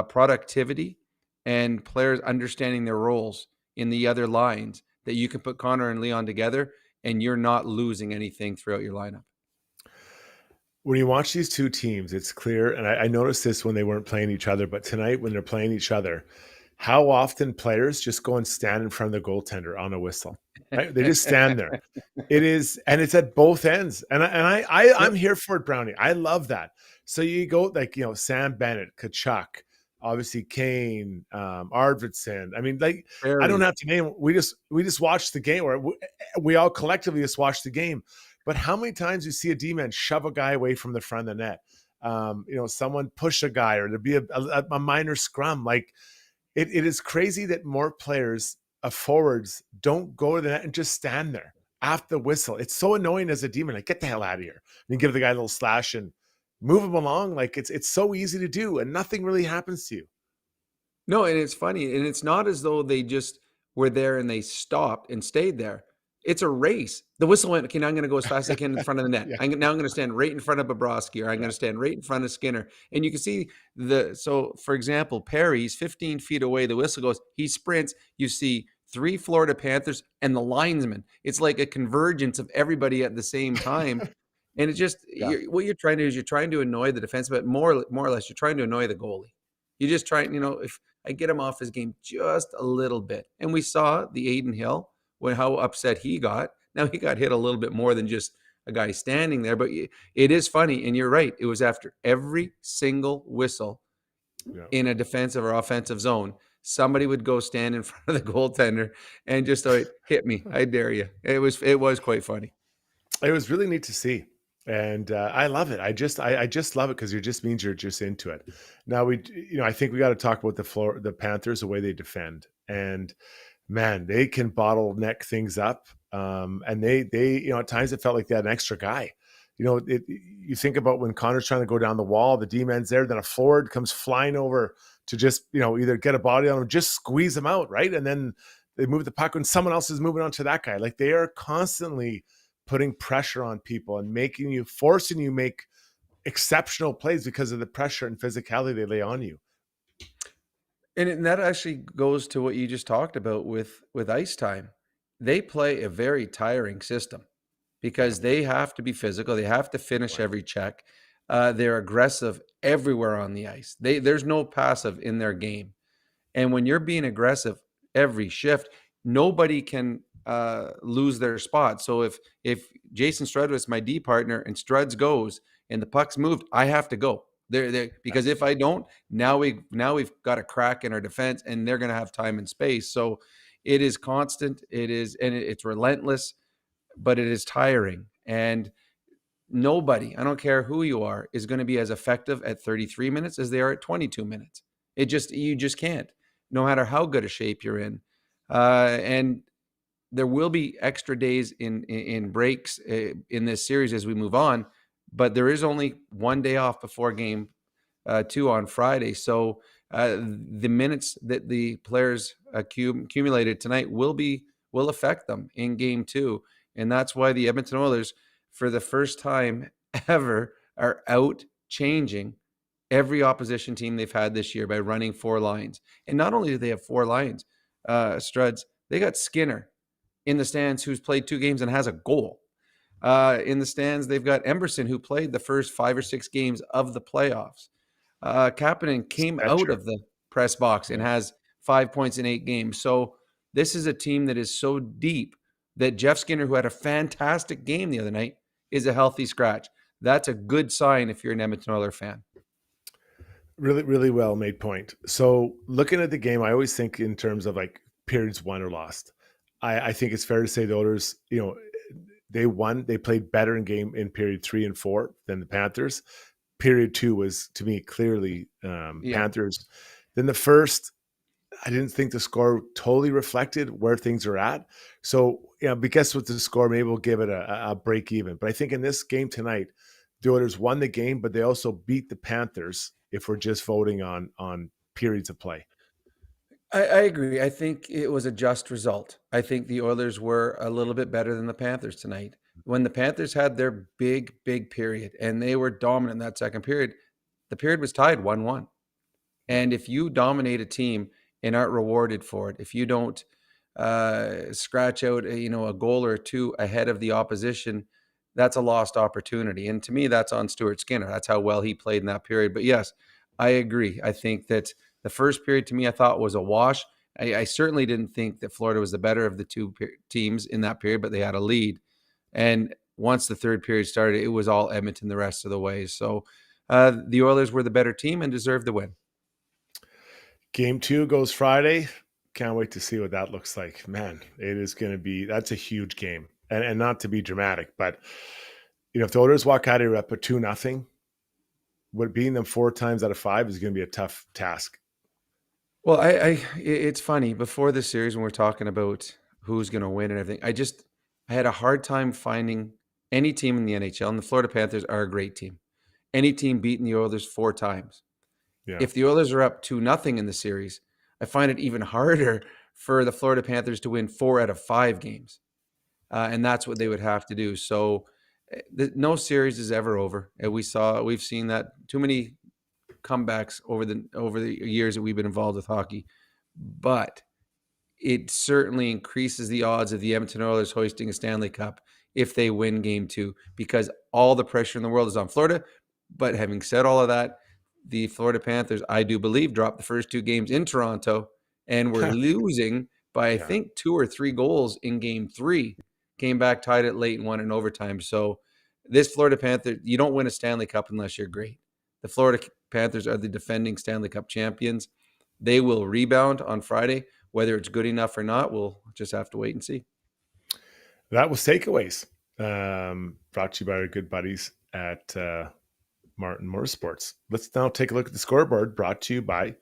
productivity and players understanding their roles in the other lines that you can put Connor and Leon together and you're not losing anything throughout your lineup. When you watch these 2 teams, it's clear, and I noticed this when they weren't playing each other, but tonight when they're playing each other, how often players just go and stand in front of the goaltender on a whistle. Right? They just stand there. It's at both ends. And I'm here for it, Brownie. I love that. So you go like, Sam Bennett, Kachuk, obviously Kane, Arvidsson. I mean, like, I don't have to name. We just watched the game, or we all collectively just watched the game. But how many times you see a D-man shove a guy away from the front of the net? Someone push a guy, or there'd be a minor scrum. Like, it is crazy that more players, forwards, don't go to the net and just stand there after the whistle. It's so annoying as a D-man. Like, get the hell out of here. And give the guy a little slash and move him along. Like, it's so easy to do, and nothing really happens to you. No, and it's funny. And it's not as though they just were there and they stopped and stayed there. It's a race. The whistle went, okay, now I'm going to go as fast as I can in front of the net. Now I'm going to stand right in front of Bobrovsky, or I'm going to stand right in front of Skinner. And you can see so for example, Perry's 15 feet away. The whistle goes, he sprints. You see 3 Florida Panthers and the linesman. It's like a convergence of everybody at the same time. And it's just, what you're trying to do is you're trying to annoy the defense, but more or less you're trying to annoy the goalie. You just try, if I get him off his game just a little bit. And we saw the Aiden Hill, how upset he got. Now he got hit a little bit more than just a guy standing there, but it is funny. And you're right. It was after every single whistle in a defensive or offensive zone, somebody would go stand in front of the goaltender and just hit me. I dare you. It was quite funny. It was really neat to see. And I love it. I just love it because it just means you're just into it. Now I think we got to talk about the Panthers, the way they defend, and man, they can bottleneck things up. And they at times it felt like they had an extra guy. You think about when Connor's trying to go down the wall, the D-man's there, then a forward comes flying over to just, either get a body on him, just squeeze him out, right? And then they move the puck when someone else is moving on to that guy. Like they are constantly putting pressure on people and forcing you make exceptional plays because of the pressure and physicality they lay on you. And that actually goes to what you just talked about with ice time. They play a very tiring system because they have to be physical. They have to finish every check. They're aggressive everywhere on the ice. There's no passive in their game. And when you're being aggressive every shift, nobody can lose their spot. So if Jason Strudwick is my D partner and Struds goes and the puck's moved, I have to go there because if I don't, now we've got a crack in our defense and they're going to have time and space. So it is constant. It's relentless, but it is tiring. And nobody, I don't care who you are, is going to be as effective at 33 minutes as they are at 22 minutes. You just can't, no matter how good a shape you're in. And there will be extra days in breaks in this series as we move on, but there is only one day off before game 2 on Friday. So the minutes that the players accumulated tonight will affect them in game 2. And that's why the Edmonton Oilers, for the first time ever, are out changing every opposition team they've had this year by running 4 lines. And not only do they have 4 lines, Struds, they got Skinner in the stands who's played 2 games and has a goal. In the stands, they've got Emberson, who played the first 5 or 6 games of the playoffs. Kapanen came out of the press box and has 5 points in 8 games. So this is a team that is so deep that Jeff Skinner, who had a fantastic game the other night, is a healthy scratch. That's a good sign if you're an Edmonton Oilers fan. Really, really well made point. So looking at the game, I always think in terms of like periods won or lost. I think it's fair to say the Oilers, they won. They played better in period 3 and 4 than the Panthers. Period 2 was, to me, clearly Panthers. Then the first, I didn't think the score totally reflected where things are at. So, because with the score, maybe we'll give it a break even. But I think in this game tonight, the Oilers won the game, but they also beat the Panthers if we're just voting on periods of play. I agree. I think it was a just result. I think the Oilers were a little bit better than the Panthers tonight. When the Panthers had their big period and they were dominant in that second period, the period was tied 1-1. And if you dominate a team and aren't rewarded for it, if you don't scratch out a goal or 2 ahead of the opposition, that's a lost opportunity. And to me, that's on Stuart Skinner. That's how well he played in that period. But yes, I agree. I think that the first period, to me, I thought was a wash. I certainly didn't think that Florida was the better of the 2 teams in that period, but they had a lead. And once the third period started, it was all Edmonton the rest of the way. So the Oilers were the better team and deserved the win. Game 2 goes Friday. Can't wait to see what that looks like. Man, it is going to be, that's a huge game. And not to be dramatic, but if the Oilers walk out of here up at 2-0, beating them 4 times out of 5 is going to be a tough task. Well, it's funny. Before the series, when we're talking about who's going to win and everything, I had a hard time finding any team in the NHL, and the Florida Panthers are a great team. Any team beating the Oilers 4 times. Yeah. If the Oilers are up 2-0 in the series, I find it even harder for the Florida Panthers to win 4 out of 5 games. And that's what they would have to do. So no series is ever over. And we've seen that too many comebacks over the years that we've been involved with hockey. But it certainly increases the odds of the Edmonton Oilers hoisting a Stanley Cup if they win game 2, because all the pressure in the world is on Florida. But having said all of that, the Florida Panthers, I do believe, dropped the first 2 games in Toronto and were losing by, I think, 2 or 3 goals in game 3, came back, tied it late and won in overtime. So this Florida Panther, you don't win a Stanley Cup unless you're great. The Florida Panthers are the defending Stanley Cup champions. They will rebound on Friday. Whether it's good enough or not, we'll just have to wait and see. That was Takeaways, brought to you by our good buddies at Martin Motorsports. Let's now take a look at the scoreboard, brought to you by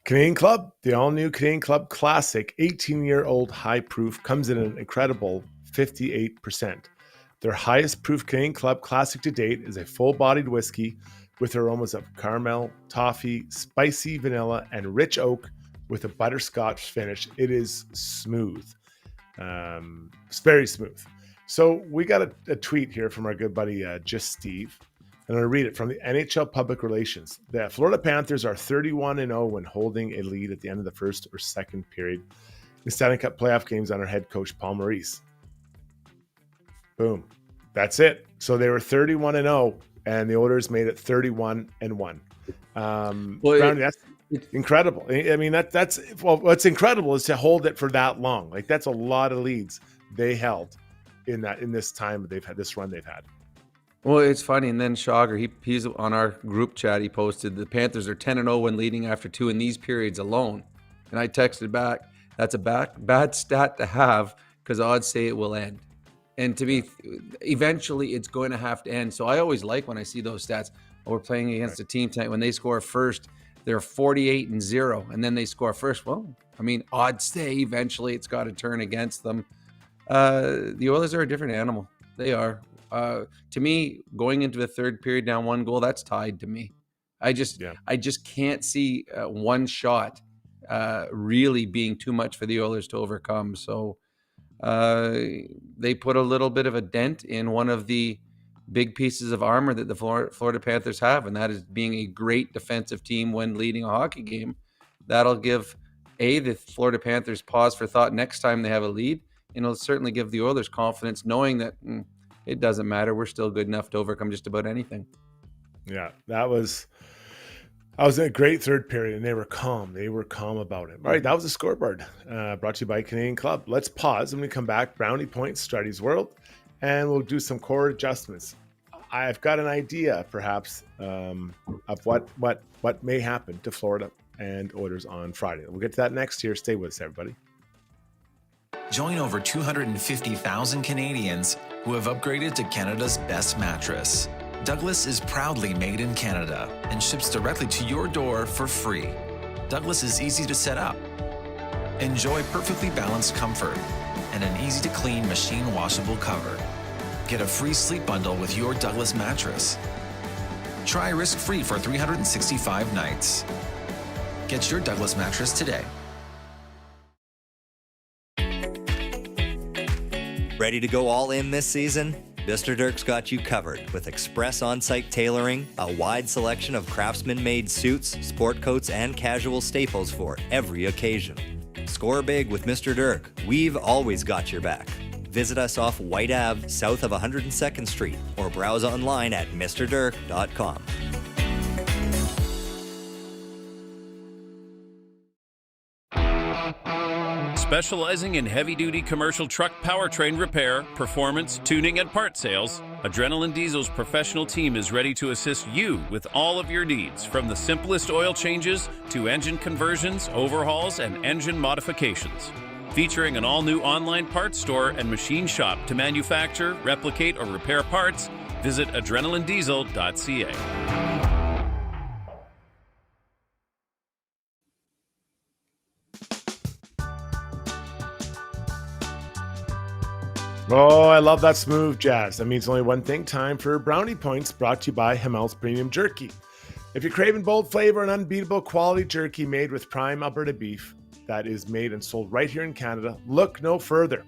Canadian Club. The all-new Canadian Club Classic 18-year-old high proof comes in an incredible 58%. Their highest proof Canadian Club Classic to date is a full-bodied whiskey with aromas of caramel, toffee, spicy vanilla, and rich oak with a butterscotch finish. It is smooth. It's very smooth. So we got a tweet here from our good buddy, Just Steve. And I'm going to read it from the NHL Public Relations. The Florida Panthers are 31-0 when holding a lead at the end of the first or second period in Stanley Cup playoff games under head coach Paul Maurice. Boom. That's it. So they were 31-0, and the Oilers made it 31-1. Brownie, that's incredible. I mean, that's what's incredible is to hold it for that long. Like, that's a lot of leads they held in this time they've had, this run they've had. Well, it's funny. And then Schauger, he's on our group chat. He posted the Panthers are 10-0 when leading after 2 in these periods alone. And I texted back, that's a bad stat to have because odds say it will end. And to me, eventually it's going to have to end. So I always like when I see those stats. We're playing against a team tonight. When they score first, they're 48-0, and then they score first. Well, I mean, odds say eventually it's got to turn against them. The Oilers are a different animal. They are. To me, going into the third period down 1 goal, that's tied to me. I just can't see one shot really being too much for the Oilers to overcome. So they put a little bit of a dent in one of the big pieces of armor that the Florida Panthers have, and that is being a great defensive team when leading a hockey game. That'll give the Florida Panthers pause for thought next time they have a lead, and it'll certainly give the Oilers confidence knowing that it doesn't matter. We're still good enough to overcome just about anything. Yeah, that was a great third period, and they were calm. They were calm about it. All right, that was the scoreboard brought to you by Canadian Club. Let's pause. When we come back, Brownie Points, Struddy's World, and we'll do some core adjustments. I've got an idea, perhaps, of what may happen to Florida and Oilers on Friday. We'll get to that next year. Stay with us, everybody. Join over 250,000 Canadians who have upgraded to Canada's best mattress. Douglas is proudly made in Canada and ships directly to your door for free. Douglas is easy to set up. Enjoy perfectly balanced comfort and an easy-to-clean machine washable cover. Get a free sleep bundle with your Douglas mattress. Try risk-free for 365 nights. Get your Douglas mattress today. Ready to go all in this season? Mr. Dirk's got you covered with express on-site tailoring, a wide selection of craftsman-made suits, sport coats, and casual staples for every occasion. Score big with Mr. Dirk. We've always got your back. Visit us off White Ave, south of 102nd Street, or browse online at mrdirk.com. Specializing in heavy-duty commercial truck powertrain repair, performance, tuning, and part sales, Adrenaline Diesel's professional team is ready to assist you with all of your needs, from the simplest oil changes to engine conversions, overhauls, and engine modifications. Featuring an all-new online parts store and machine shop to manufacture, replicate, or repair parts, visit adrenalinediesel.ca. Oh, I love that smooth jazz. That means only one thing. Time for Brownie Points, brought to you by Hamel's Premium Jerky. If you're craving bold flavor and unbeatable quality jerky made with prime Alberta beef that is made and sold right here in Canada, look no further.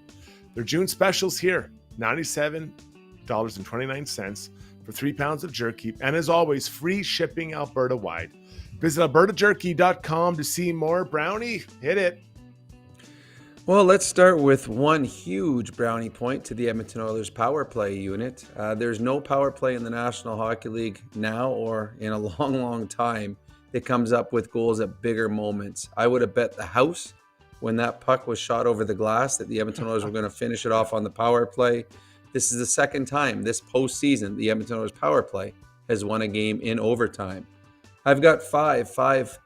Their June specials here, $97.29 for 3 pounds of jerky. And as always, free shipping Alberta-wide. Visit albertajerky.com to see more. Brownie, hit it. Well, let's start with one huge brownie point to the Edmonton Oilers power play unit. There's no power play in the National Hockey League now or in a long, long time that comes up with goals at bigger moments. I would have bet the house when that puck was shot over the glass that the Edmonton Oilers were going to finish it off on the power play. This is the second time this postseason the Edmonton Oilers power play has won a game in overtime. I've got five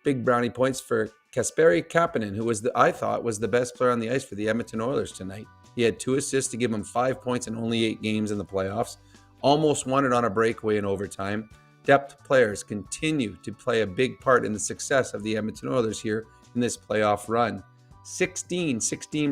big brownie points for Kasperi Kapanen, who I thought was the best player on the ice for the Edmonton Oilers tonight. He had 2 assists to give him 5 points in only 8 games in the playoffs. Almost won it on a breakaway in overtime. Depth players continue to play a big part in the success of the Edmonton Oilers here in this playoff run. 16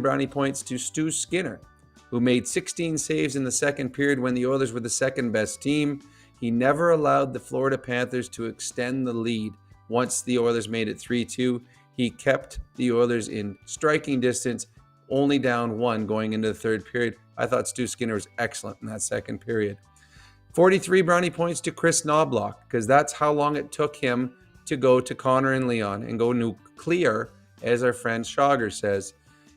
brownie points to Stu Skinner, who made 16 saves in the second period when the Oilers were the second best team. He never allowed the Florida Panthers to extend the lead. Once the Oilers made it 3-2, he kept the Oilers in striking distance, only down 1 going into the third period. I thought Stu Skinner was excellent in that second period. 43 brownie points to Chris Knobloch, because that's how long it took him to go to Connor and Leon and go nuclear, as our friend Schauger says.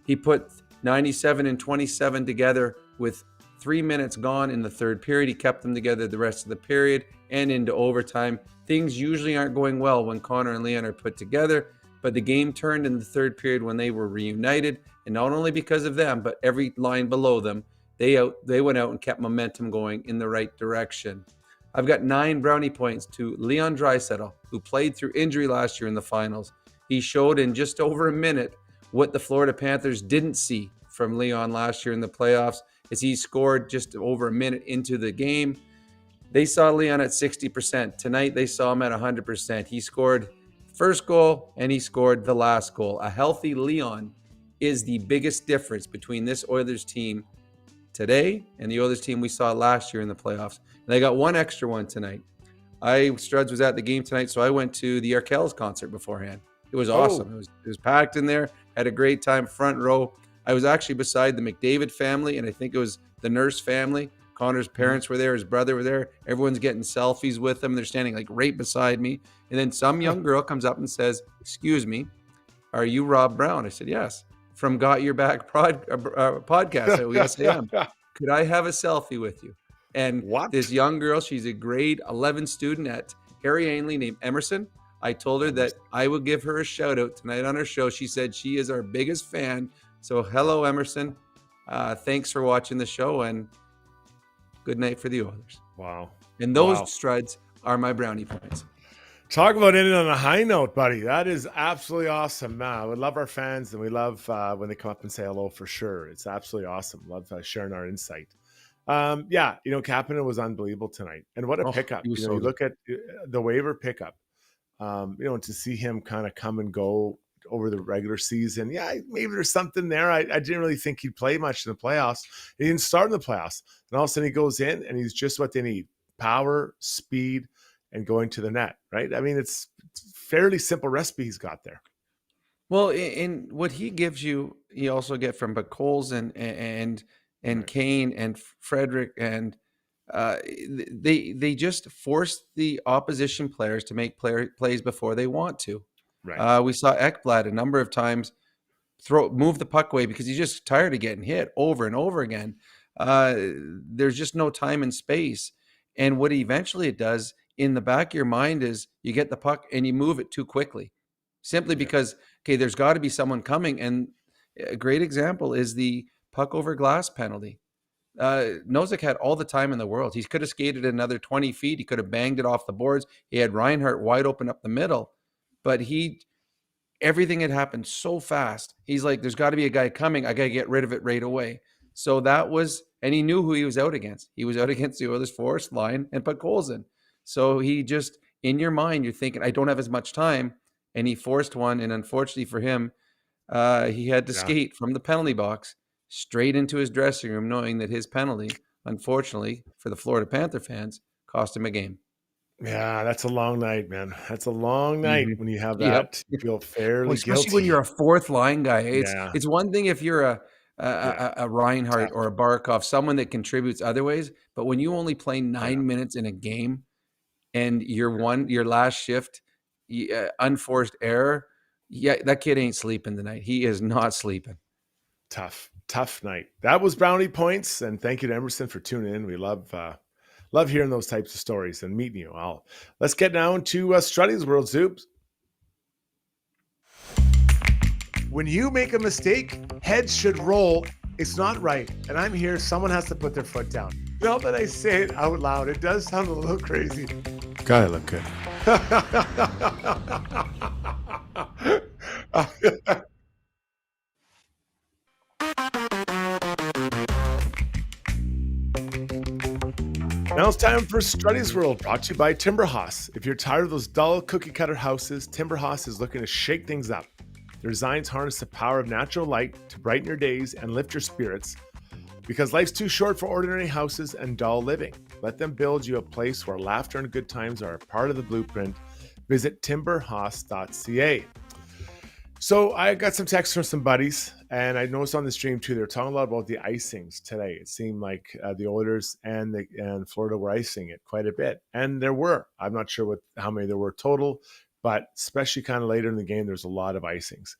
He put 97 and 27 together with 3 minutes gone in the third period. He kept them together the rest of the period and into overtime. Things usually aren't going well when Connor and Leon are put together, but the game turned in the third period when they were reunited, and not only because of them, but every line below them, they went out and kept momentum going in the right direction. I've got 9 brownie points to Leon Draisaitl, who played through injury last year in the finals. He showed in just over a minute what the Florida Panthers didn't see from Leon last year in the playoffs, as he scored just over a minute into the game. They saw Leon at 60%. Tonight, they saw him at 100%. He scored first goal and he scored the last goal. A healthy Leon is the biggest difference between this Oilers team today and the Oilers team we saw last year in the playoffs. And they got one extra one tonight. Struds was at the game tonight, so I went to the Arkells concert beforehand. It was awesome. It was packed in there. Had a great time, front row. I was actually beside the McDavid family, and I think it was the Nurse family. Connor's parents were there. His brother were there. Everyone's getting selfies with them. They're standing like right beside me. And then some young girl comes up and says, "Excuse me, are you Rob Brown?" I said, "Yes." "From Got Your Back podcast." I said, "Yes, I am. Could I have a selfie with you?" And this young girl, she's a grade 11 student at Harry Ainley named Emerson. I told her that I would give her a shout out tonight on her show. She said she is our biggest fan. So hello, Emerson. Thanks for watching the show, and good night for the Oilers. Wow. And those Struds are my brownie points. Talk about ending on a high note, buddy. That is absolutely awesome. We love our fans, and we love when they come up and say hello for sure. It's absolutely awesome. Love sharing our insight. Kapanen was unbelievable tonight. And what a pickup. You look at the waiver pickup, to see him kind of come and go over the regular season. Yeah, maybe there's something there. I didn't really think he'd play much in the playoffs. He didn't start in the playoffs. And all of a sudden he goes in and he's just what they need. Power, speed, and going to the net, right? I mean, it's fairly simple recipe he's got there. Well, in what he gives you, you also get from Buchholz and Kane and Frederick, and they just force the opposition players to make plays before they want to. Right. We saw Ekblad a number of times move the puck away because he's just tired of getting hit over and over again. There's just no time and space. And what eventually it does in the back of your mind is you get the puck and you move it too quickly, simply because, there's got to be someone coming. And a great example is the puck over glass penalty. Nosek had all the time in the world. He could have skated another 20 feet. He could have banged it off the boards. He had Reinhart wide open up the middle, but everything had happened so fast. He's like, there's got to be a guy coming. I got to get rid of it right away. So and he knew who he was out against. He was out against the Oilers force line and Buchholz in. So he just, in your mind, you're thinking, I don't have as much time. And he forced one. And unfortunately for him, he had to skate from the penalty box straight into his dressing room, knowing that his penalty, unfortunately for the Florida Panther fans, cost him a game. Yeah, that's a long night, man. That's a long night when you have that. You feel fairly especially guilty. when you're a fourth line guy. It's one thing if you're a Reinhart or a Barkov, someone that contributes other ways, but when you only play 9 minutes in a game and your last shift, unforced error, Yeah, that kid ain't sleeping tonight. He is not sleeping. Tough night. That was Brownie Points, and thank you to Emerson for tuning in. We love hearing those types of stories and meeting you all. Let's get down to Struddy's World, Zoobs. When you make a mistake, heads should roll. It's not right. And I'm here. Someone has to put their foot down. Now that I say it out loud, it does sound a little crazy. Gotta look good. Now it's time for Struddy's World, brought to you by Timberhouse. If you're tired of those dull cookie cutter houses, Timberhouse is looking to shake things up. Their designs harness the power of natural light to brighten your days and lift your spirits, because life's too short for ordinary houses and dull living. Let them build you a place where laughter and good times are a part of the blueprint. Visit timberhouse.ca. So I got some texts from some buddies, and I noticed on the stream too, they were talking a lot about the icings today. It seemed like the Oilers and Florida were icing it quite a bit, and there were. I'm not sure how many there were total, but especially kind of later in the game, there's a lot of icings.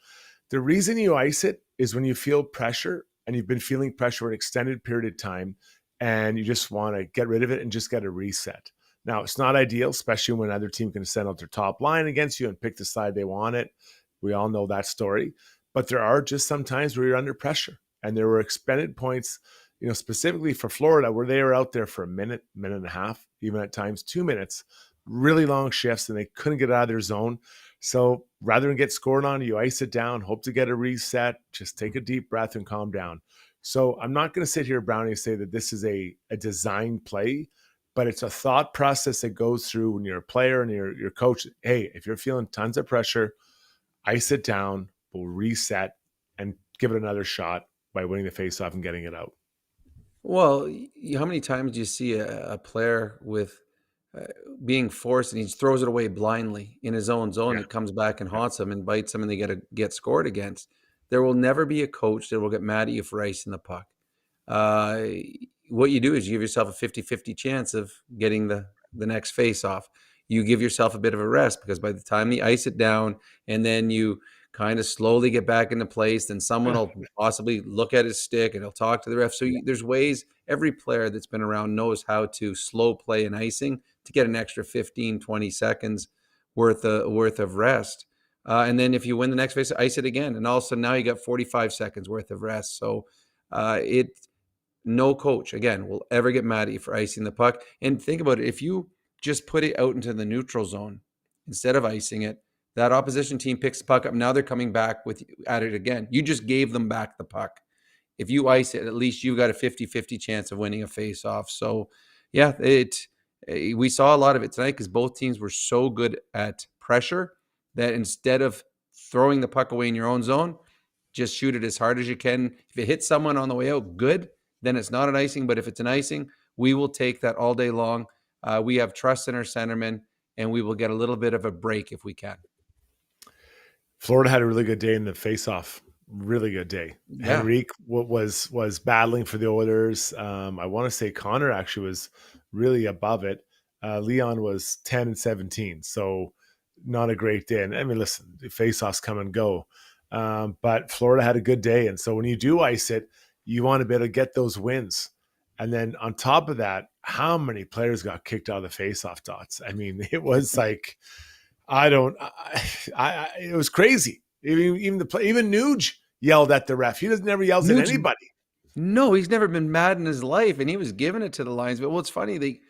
The reason you ice it is when you feel pressure, and you've been feeling pressure for an extended period of time, and you just want to get rid of it and just get a reset. Now, it's not ideal, especially when another team can send out their top line against you and pick the side they want it. We all know that story. But there are just some times where you're under pressure. And there were expended points, specifically for Florida, where they were out there for a minute, minute and a half, even at times 2 minutes, really long shifts, and they couldn't get out of their zone. So rather than get scored on, you ice it down, hope to get a reset, just take a deep breath and calm down. So I'm not going to sit here, Brownie, and say that this is a design play, but it's a thought process that goes through when you're a player and your coach. Hey, if you're feeling tons of pressure, ice it down, we'll reset and give it another shot by winning the faceoff and getting it out. Well, how many times do you see a player with being forced and he throws it away blindly in his own zone? Yeah. It comes back and haunts them and bites them, and they get scored against. There will never be a coach that will get mad at you for icing the puck. What you do is you give yourself a 50-50 chance of getting the next faceoff. You give yourself a bit of a rest, because by the time you ice it down and then you kind of slowly get back into place, then someone will possibly look at his stick and he'll talk to the ref. So there's ways. Every player that's been around knows how to slow play an icing to get an extra 15, 20 seconds worth of rest. And then if you win the next face, ice it again. And all of a sudden now you got 45 seconds worth of rest. So no coach, again, will ever get mad at you for icing the puck. And think about it. If you just put it out into the neutral zone instead of icing it, that opposition team picks the puck up. Now they're coming back at it again. You just gave them back the puck. If you ice it, at least you've got a 50-50 chance of winning a face-off. So, yeah, we saw a lot of it tonight because both teams were so good at pressure that instead of throwing the puck away in your own zone, just shoot it as hard as you can. If it hits someone on the way out, good. Then it's not an icing. But if it's an icing, we will take that all day long. We have trust in our centermen, and we will get a little bit of a break if we can. Florida had a really good day in the face-off. Really good day. Yeah. Henrique was battling for the Oilers. I want to say Connor actually was really above it. Leon was 10 and 17, so not a great day. And I mean, listen, the face-offs come and go. But Florida had a good day. And so when you do ice it, you want to be able to get those wins. And then on top of that, how many players got kicked out of the face-off dots? I mean, it was like, it was crazy. Even Nuge yelled at the ref. He never yells at anybody. No, he's never been mad in his life, and he was giving it to the Lions. But what's funny,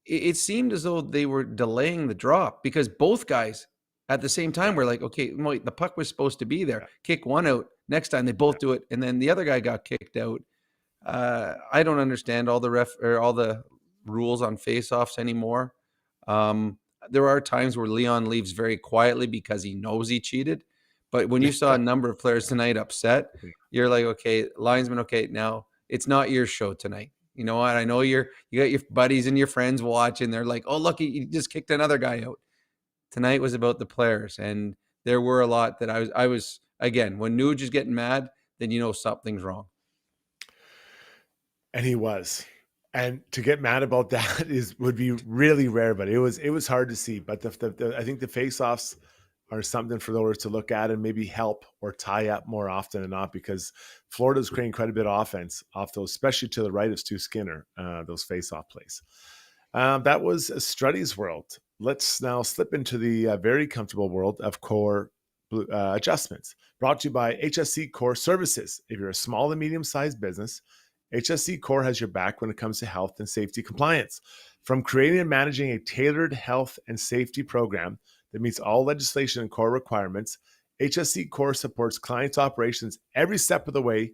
it seemed as though they were delaying the drop because both guys at the same time were like, okay, the puck was supposed to be there. Kick one out. Next time they both do it, and then the other guy got kicked out. I don't understand all the rules on face-offs anymore. There are times where Leon leaves very quietly because he knows he cheated. But when you saw a number of players tonight upset, you're like, okay, linesman, okay, now it's not your show tonight. You know what? I know you got your buddies and your friends watching. They're like, oh, look, he just kicked another guy out. Tonight was about the players. And there were a lot that I was again, when Nuge is getting mad, then you know something's wrong. And he was. And to get mad about that would be really rare, but it was hard to see. But I think the face-offs are something for the Oilers to look at and maybe help or tie up more often than not, because Florida's creating quite a bit of offense off those, especially to the right of Stu Skinner, those face-off plays. That was Struddy's world. Let's now slip into the very comfortable world of core adjustments, brought to you by HSC Core Services. If you're a small and medium-sized business, HSC Core has your back when it comes to health and safety compliance. From creating and managing a tailored health and safety program that meets all legislation and core requirements, HSC Core supports clients' operations every step of the way.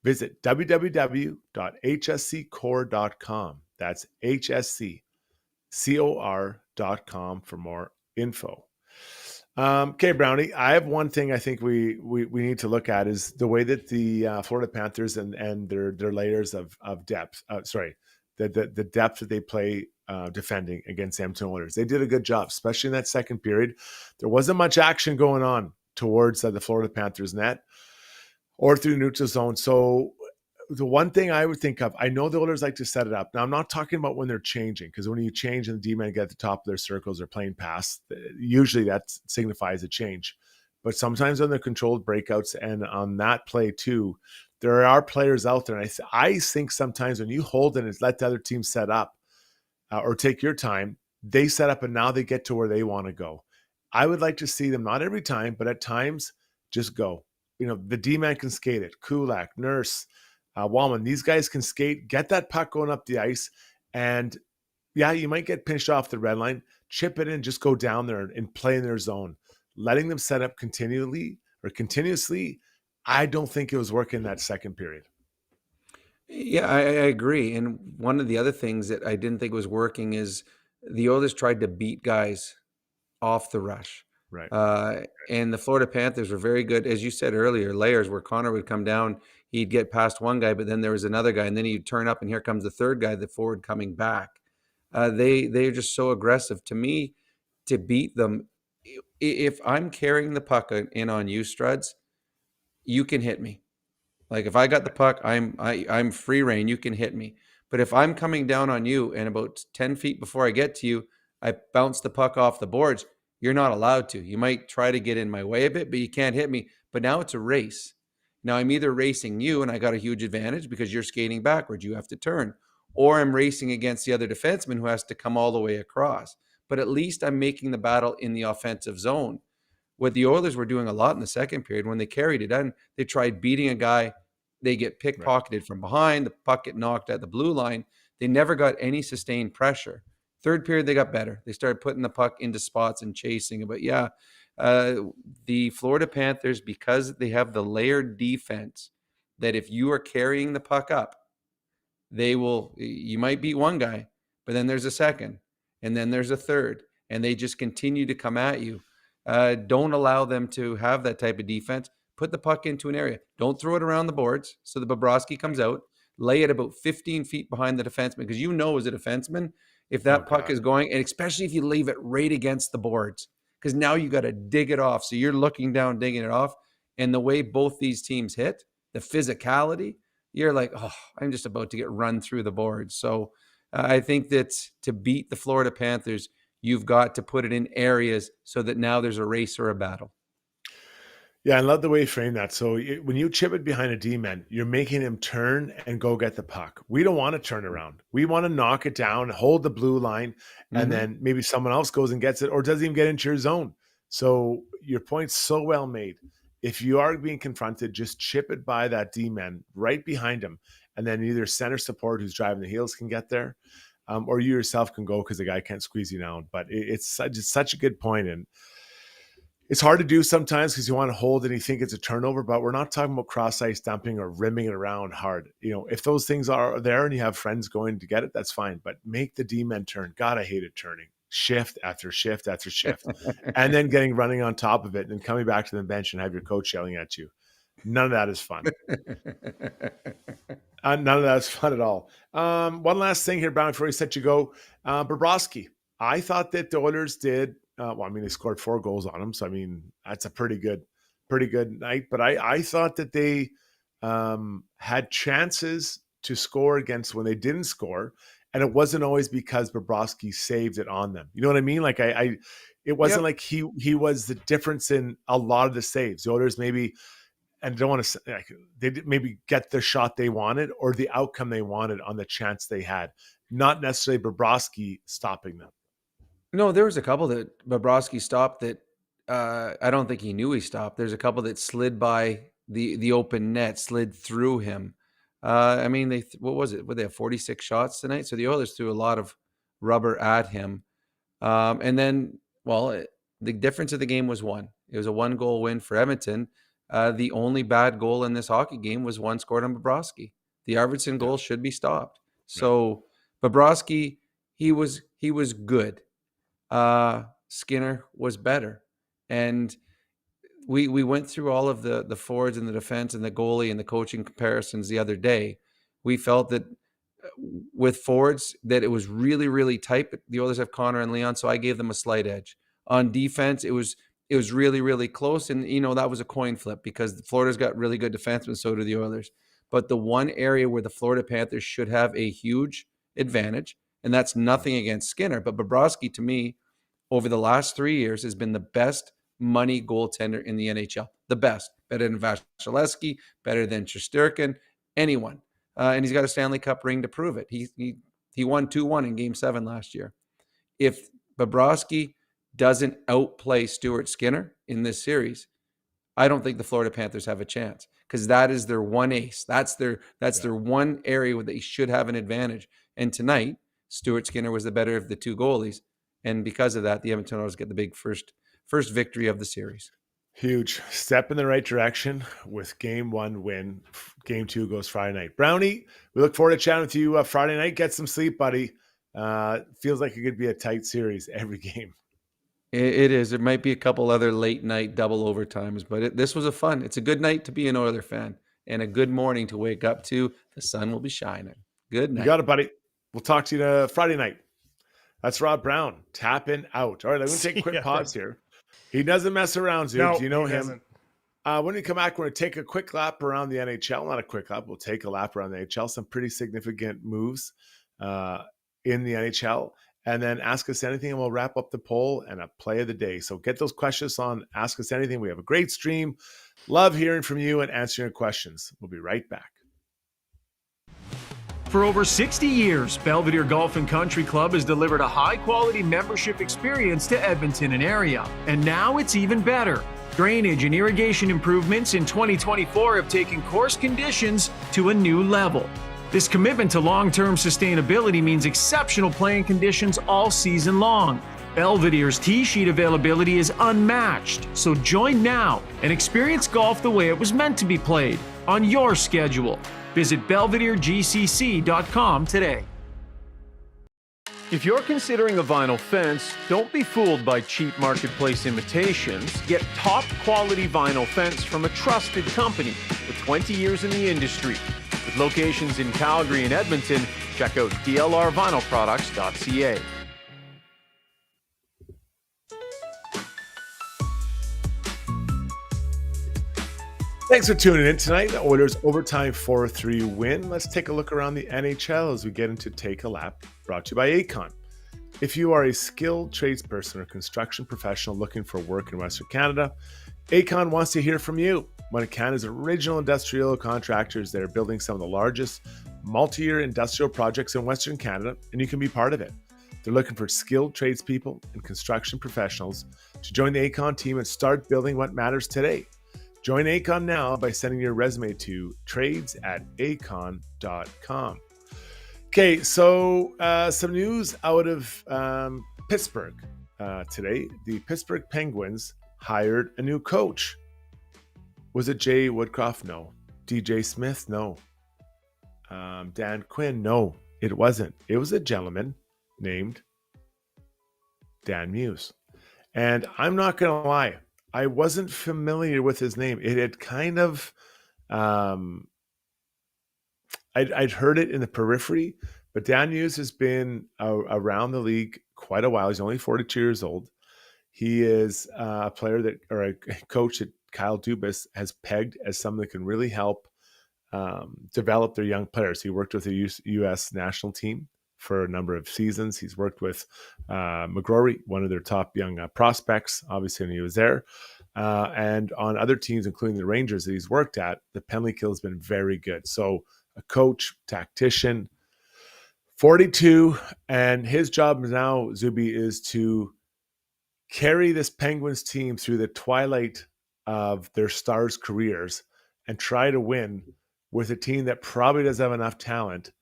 Visit www.hsccore.com. That's HSCCOR.com for more info. Okay, Brownie, I have one thing I think we need to look at is the way that the Florida Panthers and their layers of depth, the depth that they play defending against Edmonton Oilers. They did a good job, especially in that second period. There wasn't much action going on towards the Florida Panthers net or through the neutral zone. So the one thing I would think of, I know the Oilers like to set it up. Now, I'm not talking about when they're changing, because when you change and the D-men get at the top of their circles or playing pass, usually that signifies a change. But sometimes on the controlled breakouts and on that play too, there are players out there. And I think sometimes when you hold it and let the other team set up or take your time, they set up and now they get to where they want to go. I would like to see them, not every time, but at times, just go. The D-man can skate it. Kulak, Nurse, Wallman, these guys can skate, get that puck going up the ice, and yeah, you might get pinched off the red line, chip it in, just go down there and play in their zone. Letting them set up continuously, I don't think it was working that second period. Yeah, I agree. And one of the other things that I didn't think was working is the Oilers tried to beat guys off the rush. Right. And the Florida Panthers were very good, as you said earlier, layers where Connor would come down, he'd get past one guy, but then there was another guy, and then he'd turn up, and here comes the third guy, the forward coming back. They're just so aggressive. To me, to beat them, if I'm carrying the puck in on you, Struds, you can hit me. Like if I got the puck, I'm free reign. You can hit me. But if I'm coming down on you and about 10 feet before I get to you, I bounce the puck off the boards, you're not allowed to. You might try to get in my way a bit, but you can't hit me. But now it's a race. Now I'm either racing you and I got a huge advantage because you're skating backwards. You have to turn. Or I'm racing against the other defenseman who has to come all the way across. But at least I'm making the battle in the offensive zone. What the Oilers were doing a lot in the second period, when they carried it in, they tried beating a guy. They get pickpocketed from behind. The puck get knocked at the blue line. They never got any sustained pressure. Third period, they got better. They started putting the puck into spots and chasing it. But yeah, the Florida Panthers, because they have the layered defense, that if you are carrying the puck up, you might beat one guy, but then there's a second, and then there's a third, and they just continue to come at you. Don't allow them to have that type of defense. Put the puck into an area. Don't throw it around the boards so the Bobrovsky comes out. Lay it about 15 feet behind the defenseman, because as a defenseman, if that puck is going, and especially if you leave it right against the boards, because now you got to dig it off. So you're looking down, digging it off. And the way both these teams hit, the physicality, you're like, oh, I'm just about to get run through the boards. So I think that to beat the Florida Panthers, you've got to put it in areas so that now there's a race or a battle. Yeah, I love the way you frame that. So when you chip it behind a D-man, you're making him turn and go get the puck. We don't want to turn around. We want to knock it down, hold the blue line, and then maybe someone else goes and gets it or doesn't even get into your zone. So your point's so well made. If you are being confronted, just chip it by that D-man right behind him, and then either center support who's driving the heels can get there, or you yourself can go because the guy can't squeeze you down. But it's such a good point, and it's hard to do sometimes because you want to hold and you think it's a turnover, but we're not talking about cross-ice dumping or rimming it around hard. If those things are there and you have friends going to get it, that's fine. But make the D-men turn. God, I hate it turning. Shift after shift after shift. And then running on top of it and coming back to the bench and have your coach yelling at you. None of that is fun. None of that is fun at all. One last thing here, Brown, before we set you go. Bobrovsky. I thought that the Oilers did they scored 4 goals on him. So, that's a pretty good night. But I thought that they had chances to score against when they didn't score. And it wasn't always because Bobrovsky saved it on them. You know what I mean? Like it wasn't like he was the difference in a lot of the saves. The Oilers maybe, and I don't want to say, like, they did maybe get the shot they wanted or the outcome they wanted on the chance they had, not necessarily Bobrovsky stopping them. No, there was a couple that Bobrovsky stopped that I don't think he knew he stopped. There's a couple that slid by the open net, slid through him. I mean, what was it? They have 46 shots tonight? So the Oilers threw a lot of rubber at him. And then, the difference of the game was one. It was a 1-goal win for Edmonton. The only bad goal in this hockey game was one scored on Bobrovsky. The Arvidsson goal should be stopped. So Bobrovsky, he was good. Skinner was better. And we went through all of the forwards and the defense and the goalie and the coaching comparisons the other day. We felt that with forwards that it was really, really tight. The Oilers have Connor and Leon, so I gave them a slight edge. On defense, it was really, really close. And, that was a coin flip because Florida's got really good defensemen, so do the Oilers. But the one area where the Florida Panthers should have a huge advantage, and that's nothing against Skinner, but Bobrovsky, to me, over the last 3 years, has been the best money goaltender in the NHL. The best. Better than Vasilevsky, better than Shesterkin, anyone. And he's got a Stanley Cup ring to prove it. He won 2-1 in Game 7 last year. If Bobrovsky doesn't outplay Stuart Skinner in this series, I don't think the Florida Panthers have a chance because that is their one ace. That's their one area where they should have an advantage. And tonight, Stuart Skinner was the better of the two goalies. And because of that, the Edmonton Oilers get the big first victory of the series. Huge step in the right direction with Game 1 win. Game 2 goes Friday night. Brownie, we look forward to chatting with you Friday night. Get some sleep, buddy. Feels like it could be a tight series every game. It is. There might be a couple other late night double overtimes, but this was it's a good night to be an Oiler fan and a good morning to wake up to. The sun will be shining. Good night. You got it, buddy. We'll talk to you Friday night. That's Rob Brown, tapping out. All right, I'm going to take a quick pause here. He doesn't mess around, dude. No, Do you know him? Doesn't. When we come back, we're going to take a quick lap around the NHL. Not a quick lap. We'll take a lap around the NHL. Some pretty significant moves in the NHL. And then Ask Us Anything, and we'll wrap up the poll and a play of the day. So get those questions on Ask Us Anything. We have a great stream. Love hearing from you and answering your questions. We'll be right back. For over 60 years, Belvedere Golf and Country Club has delivered a high-quality membership experience to Edmonton and area. And now it's even better. Drainage and irrigation improvements in 2024 have taken course conditions to a new level. This commitment to long-term sustainability means exceptional playing conditions all season long. Belvedere's tee sheet availability is unmatched, so join now and experience golf the way it was meant to be played, on your schedule. Visit BelvedereGCC.com today. If you're considering a vinyl fence, don't be fooled by cheap marketplace imitations. Get top quality vinyl fence from a trusted company with 20 years in the industry. With locations in Calgary and Edmonton, check out dlrvinylproducts.ca. Thanks for tuning in tonight. The Oilers overtime 4-3 win. Let's take a look around the NHL as we get into Take a Lap, brought to you by Acon. If you are a skilled tradesperson or construction professional looking for work in Western Canada, Acon wants to hear from you. One of Canada's original industrial contractors that are building some of the largest multi-year industrial projects in Western Canada, and you can be part of it. They're looking for skilled tradespeople and construction professionals to join the Acon team and start building what matters today. Join Acon now by sending your resume to trades@acon.com. Okay, so some news out of Pittsburgh today. The Pittsburgh Penguins hired a new coach. Was it Jay Woodcroft? No. DJ Smith? No. Dan Quinn? No, it wasn't. It was a gentleman named Dan Muse. And I'm not going to lie, I wasn't familiar with his name. It had kind of, I'd heard it in the periphery, but Dan Muse has been around the league quite a while. He's only 42 years old. He is a player or a coach that Kyle Dubas has pegged as someone that can really help develop their young players. He worked with the U.S. national team for a number of seasons. He's worked with McGrory, one of their top young prospects, obviously, when he was there. And on other teams, including the Rangers that he's worked at, the penalty kill has been very good. So a coach, tactician, 42, and his job now, Zuby, is to carry this Penguins team through the twilight of their stars' careers and try to win with a team that probably doesn't have enough talent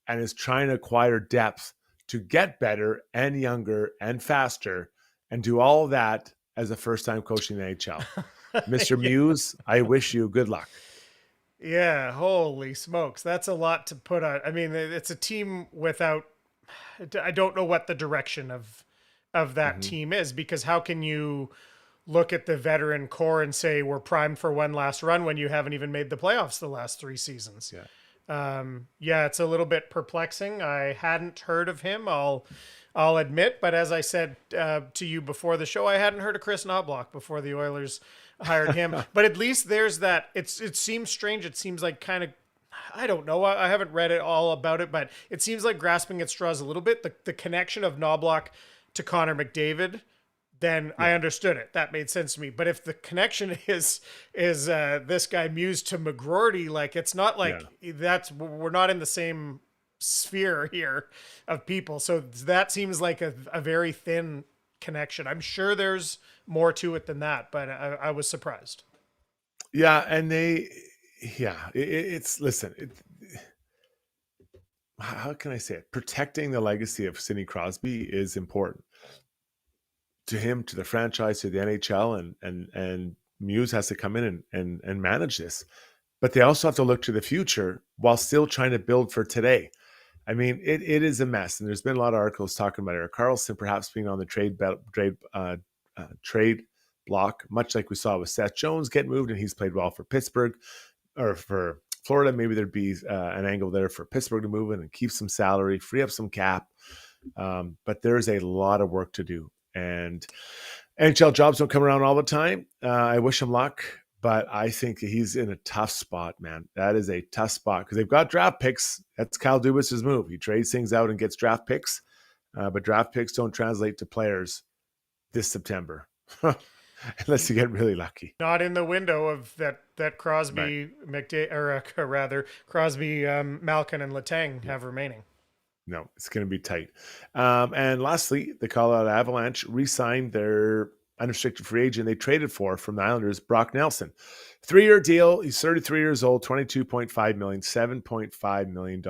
and is trying to acquire depth to get better and younger and faster and do all of that as a first-time coach in the NHL. Mr. Muse, I wish you good luck. Yeah, holy smokes. That's a lot to put on. I mean, it's a team without, I don't know what the direction of that team is, because how can you look at the veteran core and say we're primed for one last run when you haven't even made the playoffs the last 3 seasons? Yeah, it's a little bit perplexing. I hadn't heard of him, I'll admit, but as I said to you before the show, I hadn't heard of Chris Knobloch before the Oilers hired him. But at least there's that. It seems strange. It seems like kind of, I don't know. I haven't read it all about it, but it seems like grasping at straws a little bit. The connection of Knobloch to Connor McDavid, then I understood it. That made sense to me. But if the connection is this guy Muse to McGrory, like, it's not like we're not in the same sphere here of people. So that seems like a very thin connection. I'm sure there's more to it than that, but I was surprised. Yeah. And how can I say it? Protecting the legacy of Sidney Crosby is important to him, to the franchise, to the NHL, and Muse has to come in and manage this. But they also have to look to the future while still trying to build for today. I mean, it is a mess, and there's been a lot of articles talking about Erik Karlsson perhaps being on the trade block, much like we saw with Seth Jones get moved, and he's played well for Pittsburgh or for Florida. Maybe there'd be an angle there for Pittsburgh to move in and keep some salary, free up some cap. But there's a lot of work to do, and NHL jobs don't come around all the time. I wish him luck, but I think he's in a tough spot, man. That is a tough spot because they've got draft picks. That's Kyle Dubas's move. He trades things out and gets draft picks, but draft picks don't translate to players this September, unless you get really lucky. Not in the window of that Crosby, right. Crosby, Malkin, and Letang have remaining. No, it's going to be tight. And lastly, the Colorado Avalanche re-signed their unrestricted free agent they traded for from the Islanders, Brock Nelson. 3-year deal. He's 33 years old, $22.5 million, $7.5 million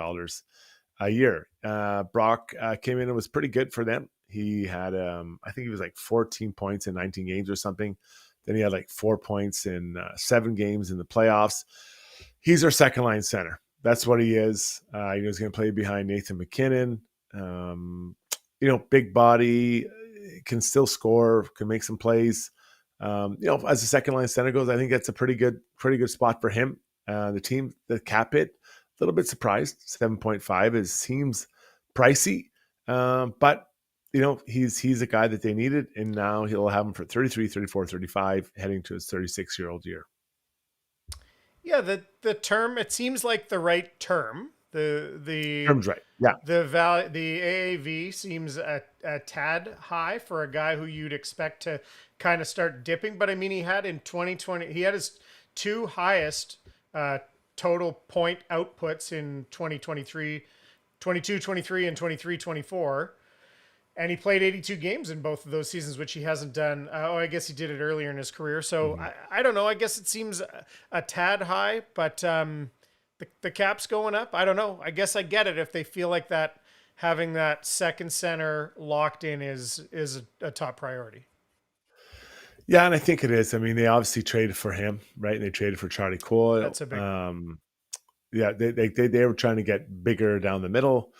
a year. Brock came in and was pretty good for them. He had, I think he was like 14 points in 19 games or something. Then he had like 4 points in 7 games in the playoffs. He's our second line center. That's what he is. He's going to play behind Nathan McKinnon. Big body, can still score, can make some plays. As a second line center goes, I think that's a pretty good spot for him. The team, the cap hit, a little bit surprised. 7.5 seems pricey, but he's a guy that they needed, and now he'll have him for 33, 34, 35, heading to his 36-year-old year. Yeah, the term, it seems like the right term. The term's right. Yeah. The AAV seems a tad high for a guy who you'd expect to kind of start dipping. But I mean, he had in 2020, he had his 2 highest total point outputs in 2023, 22-23 and 23-24. And he played 82 games in both of those seasons, which he hasn't done. I guess he did it earlier in his career. So I don't know. I guess it seems a tad high, but the cap's going up. I don't know. I guess I get it if they feel like that having that second center locked in is a top priority. Yeah, and I think it is. I mean, they obviously traded for him, right? And they traded for Charlie Coyle. That's a big they were trying to get bigger down the middle.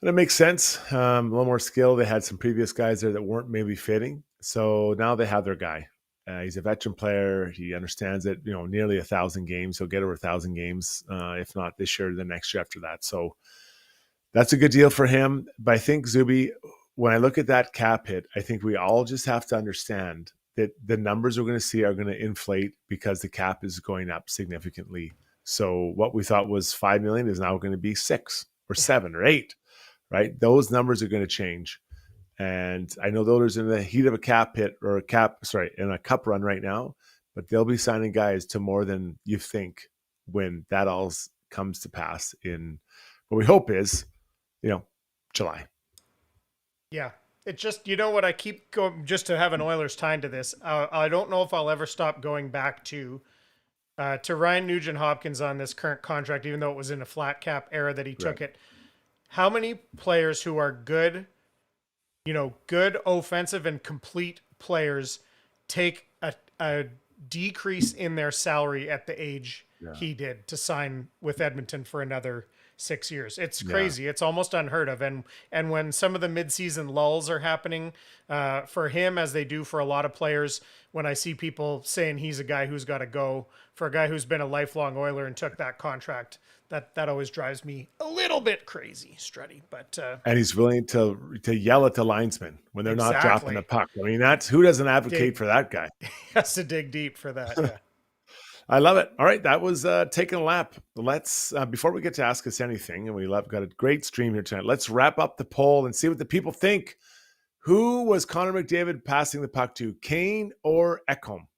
And it makes sense. A little more skill. They had some previous guys there that weren't maybe fitting. So now they have their guy. He's a veteran player. He understands it. Nearly 1,000 games. He'll get over 1,000 games, if not this year, the next year after that. So that's a good deal for him. But I think, Zuby, when I look at that cap hit, I think we all just have to understand that the numbers we're going to see are going to inflate because the cap is going up significantly. So what we thought was $5 million is now going to be $6 million or 7 or 8, right? Those numbers are going to change. And I know the Oilers are in the heat of a in a cup run right now, but they'll be signing guys to more than you think when that all comes to pass in what we hope is, July. Yeah. It just, what I keep going, just to have an Oilers tie to this, I don't know if I'll ever stop going back to Ryan Nugent-Hopkins on this current contract, even though it was in a flat cap era that he took it. How many players who are good, good offensive and complete players take a decrease in their salary at the age he did to sign with Edmonton for another 6 years? It's crazy. It's almost unheard of. And when some of the midseason lulls are happening for him, as they do for a lot of players, when I see people saying he's a guy who's got to go, for a guy who's been a lifelong Oiler and took that contract, that always drives me a little bit crazy, Struddy. But and he's willing to yell at the linesmen when they're not dropping the puck. I mean, that's who doesn't advocate for that guy? He has to dig deep for that. Yeah. I love it. All right, that was taking a lap. Let's before we get to Ask Us Anything, and got a great stream here tonight. Let's wrap up the poll and see what the people think. Who was Connor McDavid passing the puck to, Kane or Ekholm?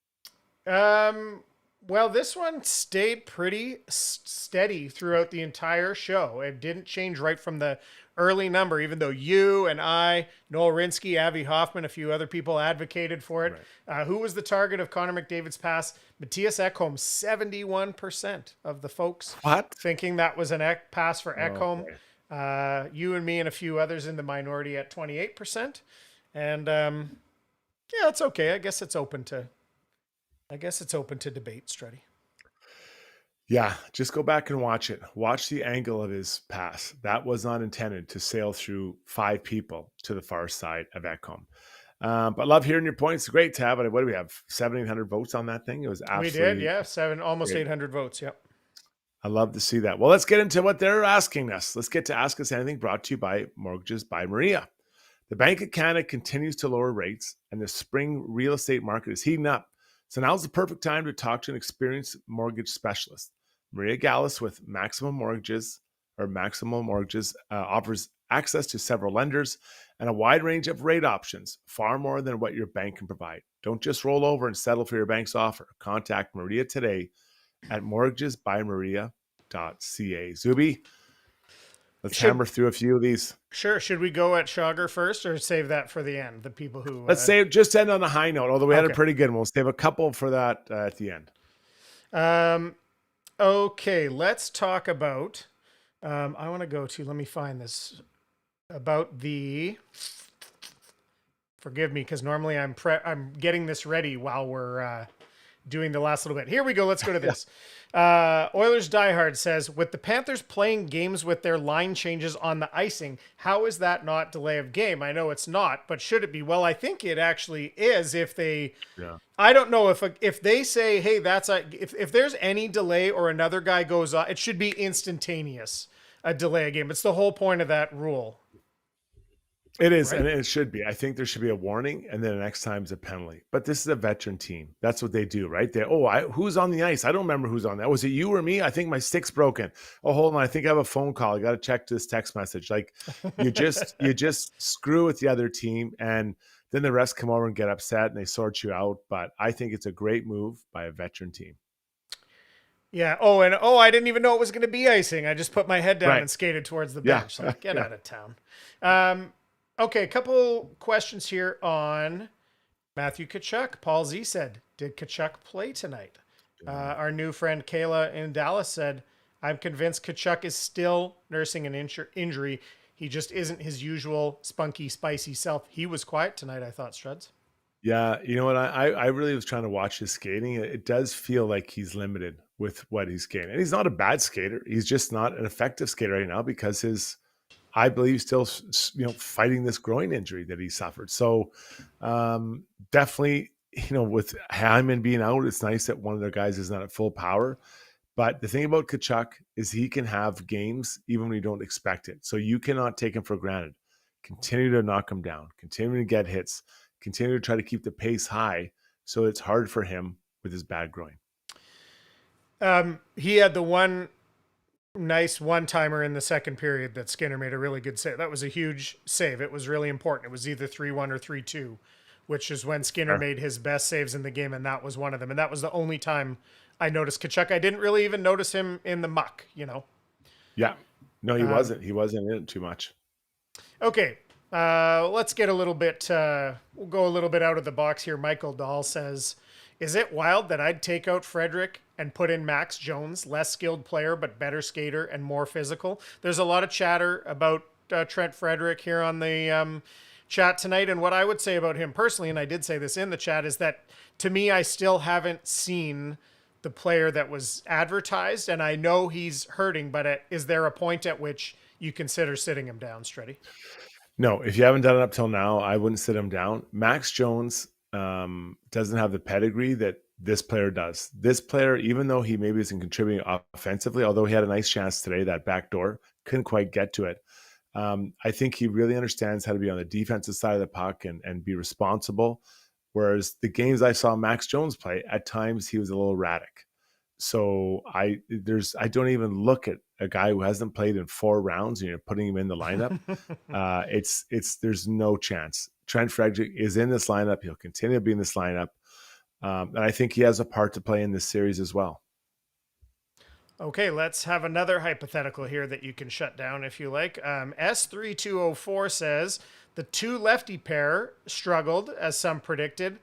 Well, this one stayed pretty steady throughout the entire show. It didn't change right from the early number, even though you and I, Noel Rinsky, Avi Hoffman, a few other people advocated for it. Right. Who was the target of Connor McDavid's pass? Matthias Ekholm, 71% of the folks thinking that was an pass for Ekholm. Okay. You and me and a few others in the minority at 28%. And it's okay. I guess it's open to debate, Struddy. Yeah, just go back and watch it. Watch the angle of his pass. That was not intended to sail through 5 people to the far side of Ekholm. But love hearing your points. Great to have it. What do we have? 700-800 votes on that thing? It was absolutely. We did, almost great. 800 votes. Yep. I love to see that. Well, let's get into what they're asking us. Let's get to Ask Us Anything, brought to you by Mortgages by Maria. The Bank of Canada continues to lower rates, and the spring real estate market is heating up. So now's the perfect time to talk to an experienced mortgage specialist. Maria Gallus with Maximum Mortgages offers access to several lenders and a wide range of rate options, far more than what your bank can provide. Don't just roll over and settle for your bank's offer. Contact Maria today at mortgagesbymaria.ca. Zuby, let's hammer through a few of these. Sure. Should we go at Schauger first or save that for the end? The people who... Let's just end on a high note, although we had a pretty good one. We'll save a couple for that at the end. Okay, let's talk about... I want to go to... Let me find this. About the... Forgive me, because normally I'm getting this ready while we're doing the last little bit. Here we go. Let's go to this. Oilers Diehard says, with the Panthers playing games with their line changes on the icing, how is that not delay of game? I know it's not, but should it be? Well, I think it actually is if they... Yeah. I don't know if they say, hey, if there's any delay or another guy goes off, it should be instantaneous, a delay of game. It's the whole point of that rule. It is, right? And it should be. I think there should be a warning, and then the next time's a penalty. But this is a veteran team. That's what they do, right? Who's on the ice? I don't remember who's on that. Was it you or me? I think my stick's broken. Oh, hold on. I think I have a phone call. I got to check this text message. Like you just screw with the other team, and then the rest come over and get upset, and they sort you out. But I think it's a great move by a veteran team. Yeah. I didn't even know it was going to be icing. I just put my head down and skated towards the bench. Yeah. Like, get out of town. Okay, a couple questions here on Matthew Tkachuk. Paul Z said, did Tkachuk play tonight? Our new friend Kayla in Dallas said, I'm convinced Tkachuk is still nursing an injury. He just isn't his usual spunky, spicy self. He was quiet tonight, I thought, Struds. Yeah, you know what? I really was trying to watch his skating. It does feel like he's limited with what he's skating. And he's not a bad skater. He's just not an effective skater right now because I believe still, fighting this groin injury that he suffered. So definitely, with Hyman being out, it's nice that one of their guys is not at full power. But the thing about Tkachuk is he can have games even when you don't expect it. So you cannot take him for granted. Continue to knock him down. Continue to get hits. Continue to try to keep the pace high so it's hard for him with his bad groin. He had the one Nice one-timer in the second period that Skinner made a really good save. That was a huge save. It was really important. It was either 3-1 or 3-2, which is when Skinner made his best saves in the game, and that was one of them. And that was the only time I noticed Tkachuk. I didn't really even notice him in the muck, Yeah. No, he wasn't. He wasn't in it too much. Okay. Let's get a little bit, we'll go a little bit out of the box here. Michael Dahl says, is it wild that I'd take out Frederick and put in Max Jones, less skilled player, but better skater and more physical? There's a lot of chatter about Trent Frederick here on the chat tonight. And what I would say about him personally, and I did say this in the chat, is that to me, I still haven't seen the player that was advertised. And I know he's hurting, but is there a point at which you consider sitting him down, Struddy? No, if you haven't done it up till now, I wouldn't sit him down. Max Jones doesn't have the pedigree that this player does. This player, even though he maybe isn't contributing offensively, although he had a nice chance today, that back door, couldn't quite get to it. I think he really understands how to be on the defensive side of the puck and be responsible. Whereas the games I saw Max Jones play, at times he was a little erratic. So I don't even look at a guy who hasn't played in 4 rounds and you're putting him in the lineup. There's no chance. Trent Frederick is in this lineup. He'll continue to be in this lineup. And I think he has a part to play in this series as well. Okay, let's have another hypothetical here that you can shut down if you like. S3204 says, the 2 lefty pair struggled, as some predicted.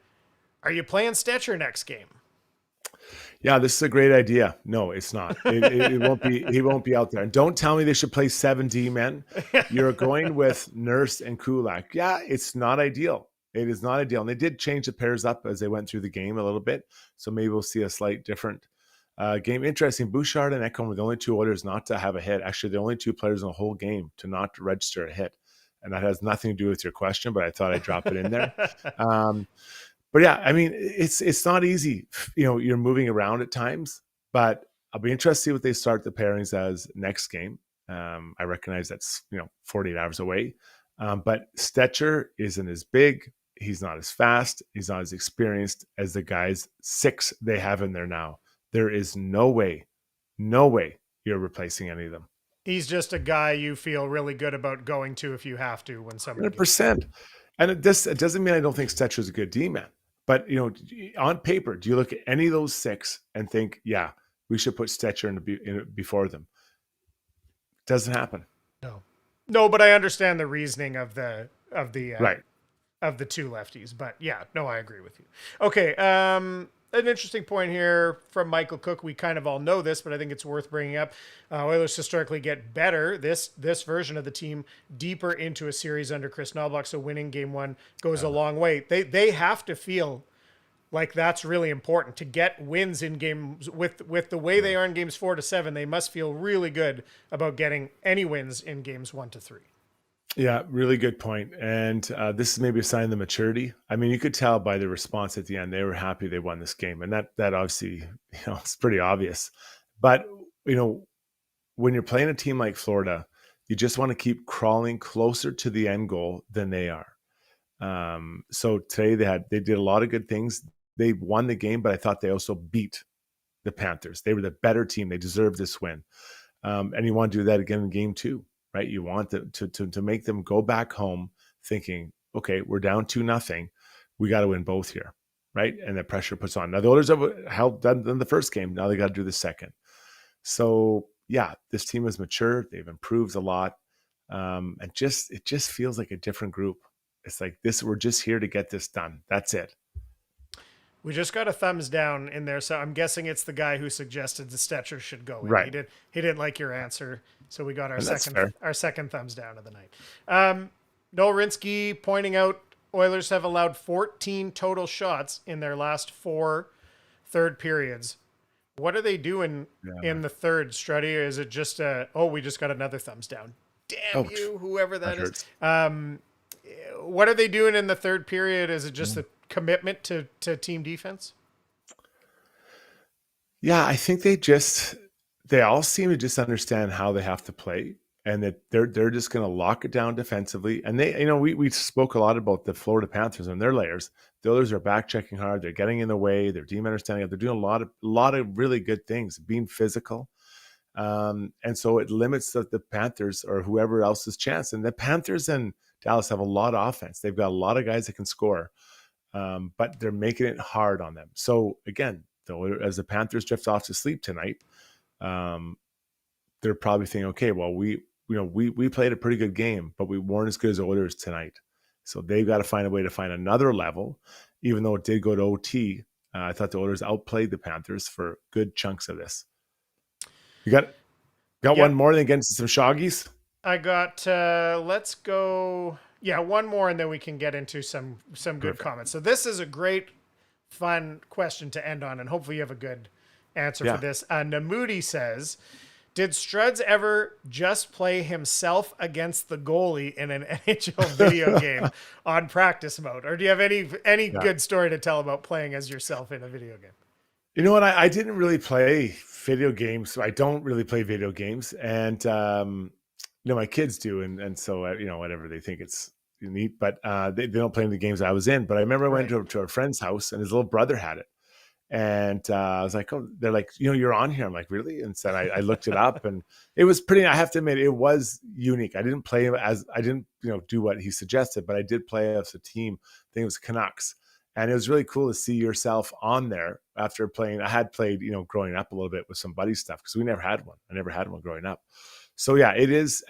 Are you playing Stetcher next game? Yeah, this is a great idea. No, it's not. It won't be. He won't be out there. And don't tell me they should play 7 D men. You're going with Nurse and Kulak. Yeah, it's not ideal. It is not ideal. And they did change the pairs up as they went through the game a little bit. So maybe we'll see a slight different game. Interesting. Bouchard and Ekholm were the only 2 Oilers not to have a hit. Actually, the only 2 players in the whole game to not register a hit. And that has nothing to do with your question, but I thought I'd drop it in there. But yeah, I mean, it's not easy. You're moving around at times, but I'll be interested to see what they start the pairings as next game. I recognize that's 48 hours away, but Stetcher isn't as big. He's not as fast. He's not as experienced as the guys 6 they have in there now. There is no way you're replacing any of them. He's just a guy you feel really good about going to if you have to when somebody 100%. And it doesn't mean I don't think Stetcher's a good D-man. But, on paper, do you look at any of those 6 and think, yeah, we should put Stetcher in before them? Doesn't happen. No, but I understand the reasoning of the right. of the 2 lefties. But yeah, no, I agree with you. Okay, an interesting point here from Michael Cook. We kind of all know this, but I think it's worth bringing up. Oilers historically get better, this version of the team, deeper into a series under Chris Knoblauch, so winning game 1 goes a long way. They have to feel like that's really important to get wins in games with the way they are in games 4 to 7. They must feel really good about getting any wins in games 1 to 3. Yeah, really good point. And this is maybe a sign of the maturity. I mean, you could tell by the response at the end, they were happy they won this game. And that obviously, it's pretty obvious. But, when you're playing a team like Florida, you just want to keep crawling closer to the end goal than they are. So today they did a lot of good things. They won the game, but I thought they also beat the Panthers. They were the better team. They deserved this win. And you want to do that again in game 2. Right, you want to make them go back home thinking, okay, we're down 2-0, we got to win both here, right? And the pressure puts on. Now the Oilers have held done the first game. Now they got to do the second. So yeah, this team has matured. They've improved a lot, and it just feels like a different group. It's like this. We're just here to get this done. That's it. We just got a thumbs down in there, so I'm guessing it's the guy who suggested the Stetcher should go in. Right. He didn't like your answer, so we got our second thumbs down of the night. Noel Rinsky pointing out Oilers have allowed 14 total shots in their last 4 third periods. What are they doing in the third, Struddy? Or is it just we just got another thumbs down? Damn you, whoever that is. What are they doing in the third period? Is it just a commitment to team defense? Yeah, I think they all seem to just understand how they have to play, and that they're just going to lock it down defensively. And they, we spoke a lot about the Florida Panthers and their layers. The Oilers are back checking hard. They're getting in the way. Their team understanding. They're doing a lot of really good things, being physical. And so it limits the Panthers or whoever else's chance. And the Panthers and Dallas have a lot of offense. They've got a lot of guys that can score, but they're making it hard on them. So again, though, as the Panthers drift off to sleep tonight, they're probably thinking, okay, well, we played a pretty good game, but we weren't as good as the Oilers tonight. So they've got to find a way to find another level, even though it did go to OT. I thought the Oilers outplayed the Panthers for good chunks of this. You got one more than against some Shoggies? I got, let's go. Yeah, one more, and then we can get into some good comments. So this is a great, fun question to end on, and hopefully you have a good answer for this. Namudi says, did Struds ever just play himself against the goalie in an NHL video game on practice mode? Or do you have any good story to tell about playing as yourself in a video game? You know what? I didn't really play video games. So I don't really play video games. And, my kids do. And so, whatever, they think it's neat, but they don't play any of the games I was in. But I remember I went to a friend's house and his little brother had it. And I was like, oh, they're like, you're on here. I'm like, really? And so I looked it up, and it was pretty, I have to admit, it was unique. I didn't play do what he suggested, but I did play as a team. I think it was Canucks. And it was really cool to see yourself on there after playing. I had played, growing up a little bit with some buddy stuff because we never had one. I never had one growing up. So yeah, it is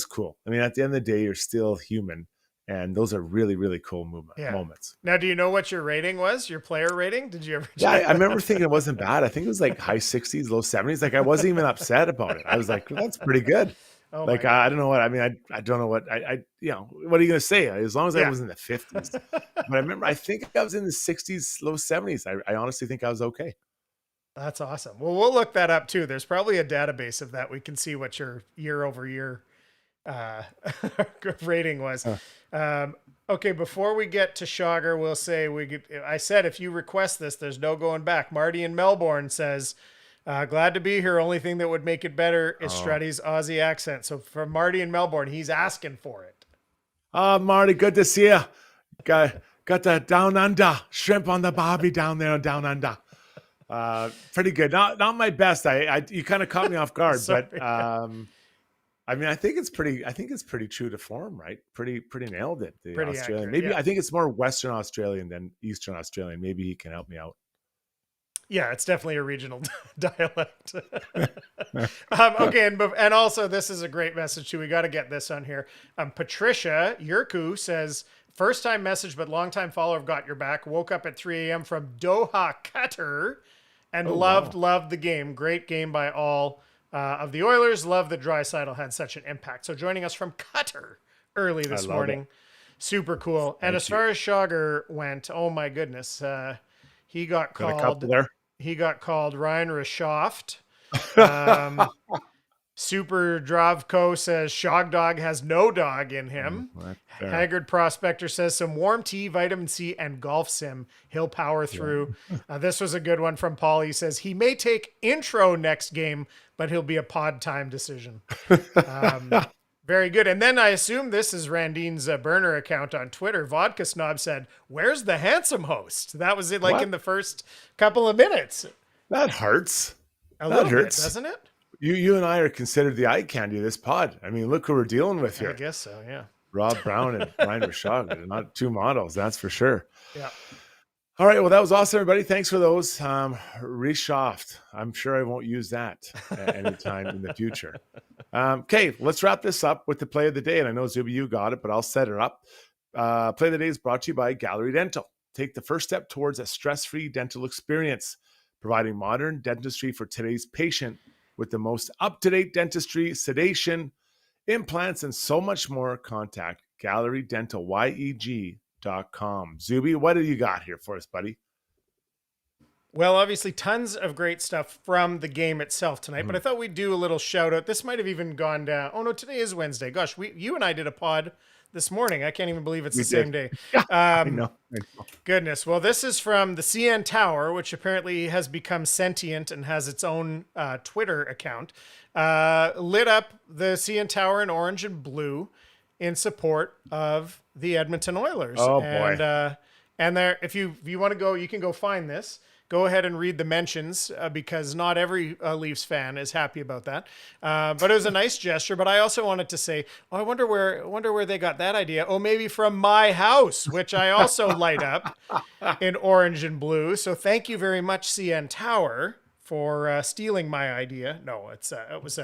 cool. I mean, at the end of the day, you're still human. And those are really, really cool moments. Now, do you know what your rating was? Your player rating? Did you ever? Yeah, I remember thinking it wasn't bad. I think it was like high 60s, low 70s. Like I wasn't even upset about it. I was like, that's pretty good. I don't know what I mean. I don't know what what are you going to say? As long as I was in the 50s. But I remember, I think I was in the 60s, low 70s. I honestly think I was okay. That's awesome. Well, we'll look that up too. There's probably a database of that. We can see what your year over year rating was. Okay, before we get to Shogger, we'll say I said if you request this, there's no going back. Marty in Melbourne says, glad to be here. Only thing that would make it better is Struddy's Aussie accent. So from Marty in Melbourne, he's asking for it. Marty, good to see you. Got that down under shrimp on the barbie down there down under. Pretty good. Not my best. You kind of caught me off guard, but I mean, I think it's pretty true to form, right? Pretty nailed it. The pretty Australian. Accurate, Maybe yeah. I think it's more Western Australian than Eastern Australian. Maybe he can help me out. Yeah, it's definitely a regional dialect. Okay, and also this is a great message too. We got to get this on here. Patricia Yurku says, first time message, but long time follower of Got Your Back. Woke up at 3 a.m. from Doha, Qatar, and loved the game. Great game by all of the Oilers. Love that Draisaitl had such an impact. So joining us from Qatar early this morning. Super cool. And as far as Shogger went, oh my goodness, he got called. He got called Ryan Rishoft. Super Dravko says Shog Dog has no dog in him. Haggard Prospector says some warm tea, vitamin C, and golf sim. He'll power through. This was a good one from Paul. He says he may take intro next game, but he'll be a pod time decision. Very good. And then I assume this is Randine's burner account on Twitter. Vodka Snob said, where's the handsome host? That was it, like in the first couple of minutes. That hurts. A little bit, doesn't it? You and I are considered the eye candy of this pod. I mean, look who we're dealing with here. I guess so, yeah. Rob Brown and Ryan Rishoft. They're not two models, that's for sure. Yeah. All right, well, that was awesome, everybody. Thanks for those. Rishoft. I'm sure I won't use that anytime in the future. Okay, let's wrap this up with the play of the day. And I know, Zuby, you got it, but I'll set it up. Play of the day is brought to you by Gallery Dental. Take the first step towards a stress-free dental experience, providing modern dentistry for today's patient with the most up-to-date dentistry, sedation, implants, and so much more. Contact Gallery Dental, YEG.com. Zuby, what do you got here for us, buddy? Well, obviously, tons of great stuff from the game itself tonight, but I thought we'd do a little shout out. This might have even gone down. Oh, no, today is Wednesday. Gosh, you and I did a pod this morning. I can't even believe it's same day. I know. Goodness. Well, this is from the CN Tower, which apparently has become sentient and has its own Twitter account. Lit up the CN Tower in orange and blue in support of the Edmonton Oilers. Oh, boy. And there, if you want to go, you can go find this. go ahead and read the mentions because not every Leafs fan is happy about that. But it was a nice gesture. But I also wanted to say, I wonder where they got that idea. Oh, maybe from my house, which I also light up in orange and blue. So thank you very much, CN Tower, for stealing my idea. No, it was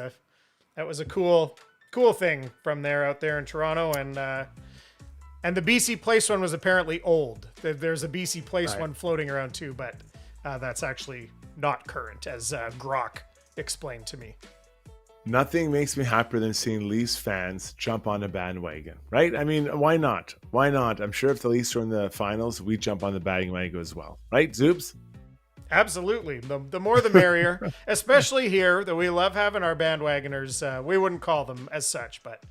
a cool thing from out there in Toronto, and the BC Place one was apparently old. There's a BC Place one floating around too, but that's actually not current, as Grok explained to me. Nothing makes me happier than seeing Leafs fans jump on a bandwagon, right? I mean, why not? Why not? I'm sure if the Leafs are in the finals, we jump on the bandwagon as well, right, Zoobs? Absolutely. The more the merrier, especially here, that we love having our bandwagoners. We wouldn't call them as such, but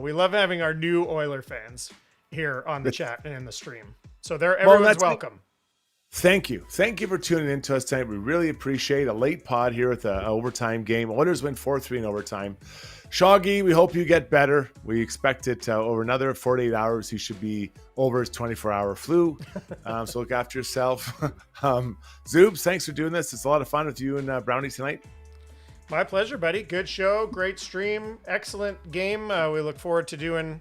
we love having our new Oiler fans here on the chat and in the stream. So everyone's welcome. Thank you. Thank you for tuning in to us tonight. We really appreciate a late pod here with the overtime game. Oilers win 4-3 in overtime. Shoggy, we hope you get better. We expect it over another 48 hours. He should be over his 24-hour flu. So look after yourself. Zoobs, thanks for doing this. It's a lot of fun with you and Brownie tonight. My pleasure, buddy. Good show. Great stream. Excellent game. We look forward to doing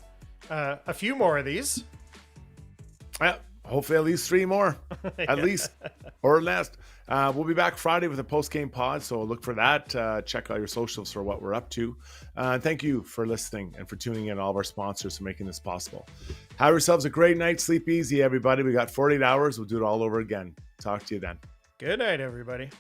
a few more of these. Hopefully at least 3 more, at least, or less. We'll be back Friday with a post-game pod, so look for that. Check out your socials for what we're up to. Thank you for listening and for tuning in, all of our sponsors for making this possible. Have yourselves a great night. Sleep easy, everybody. We got 48 hours. We'll do it all over again. Talk to you then. Good night, everybody.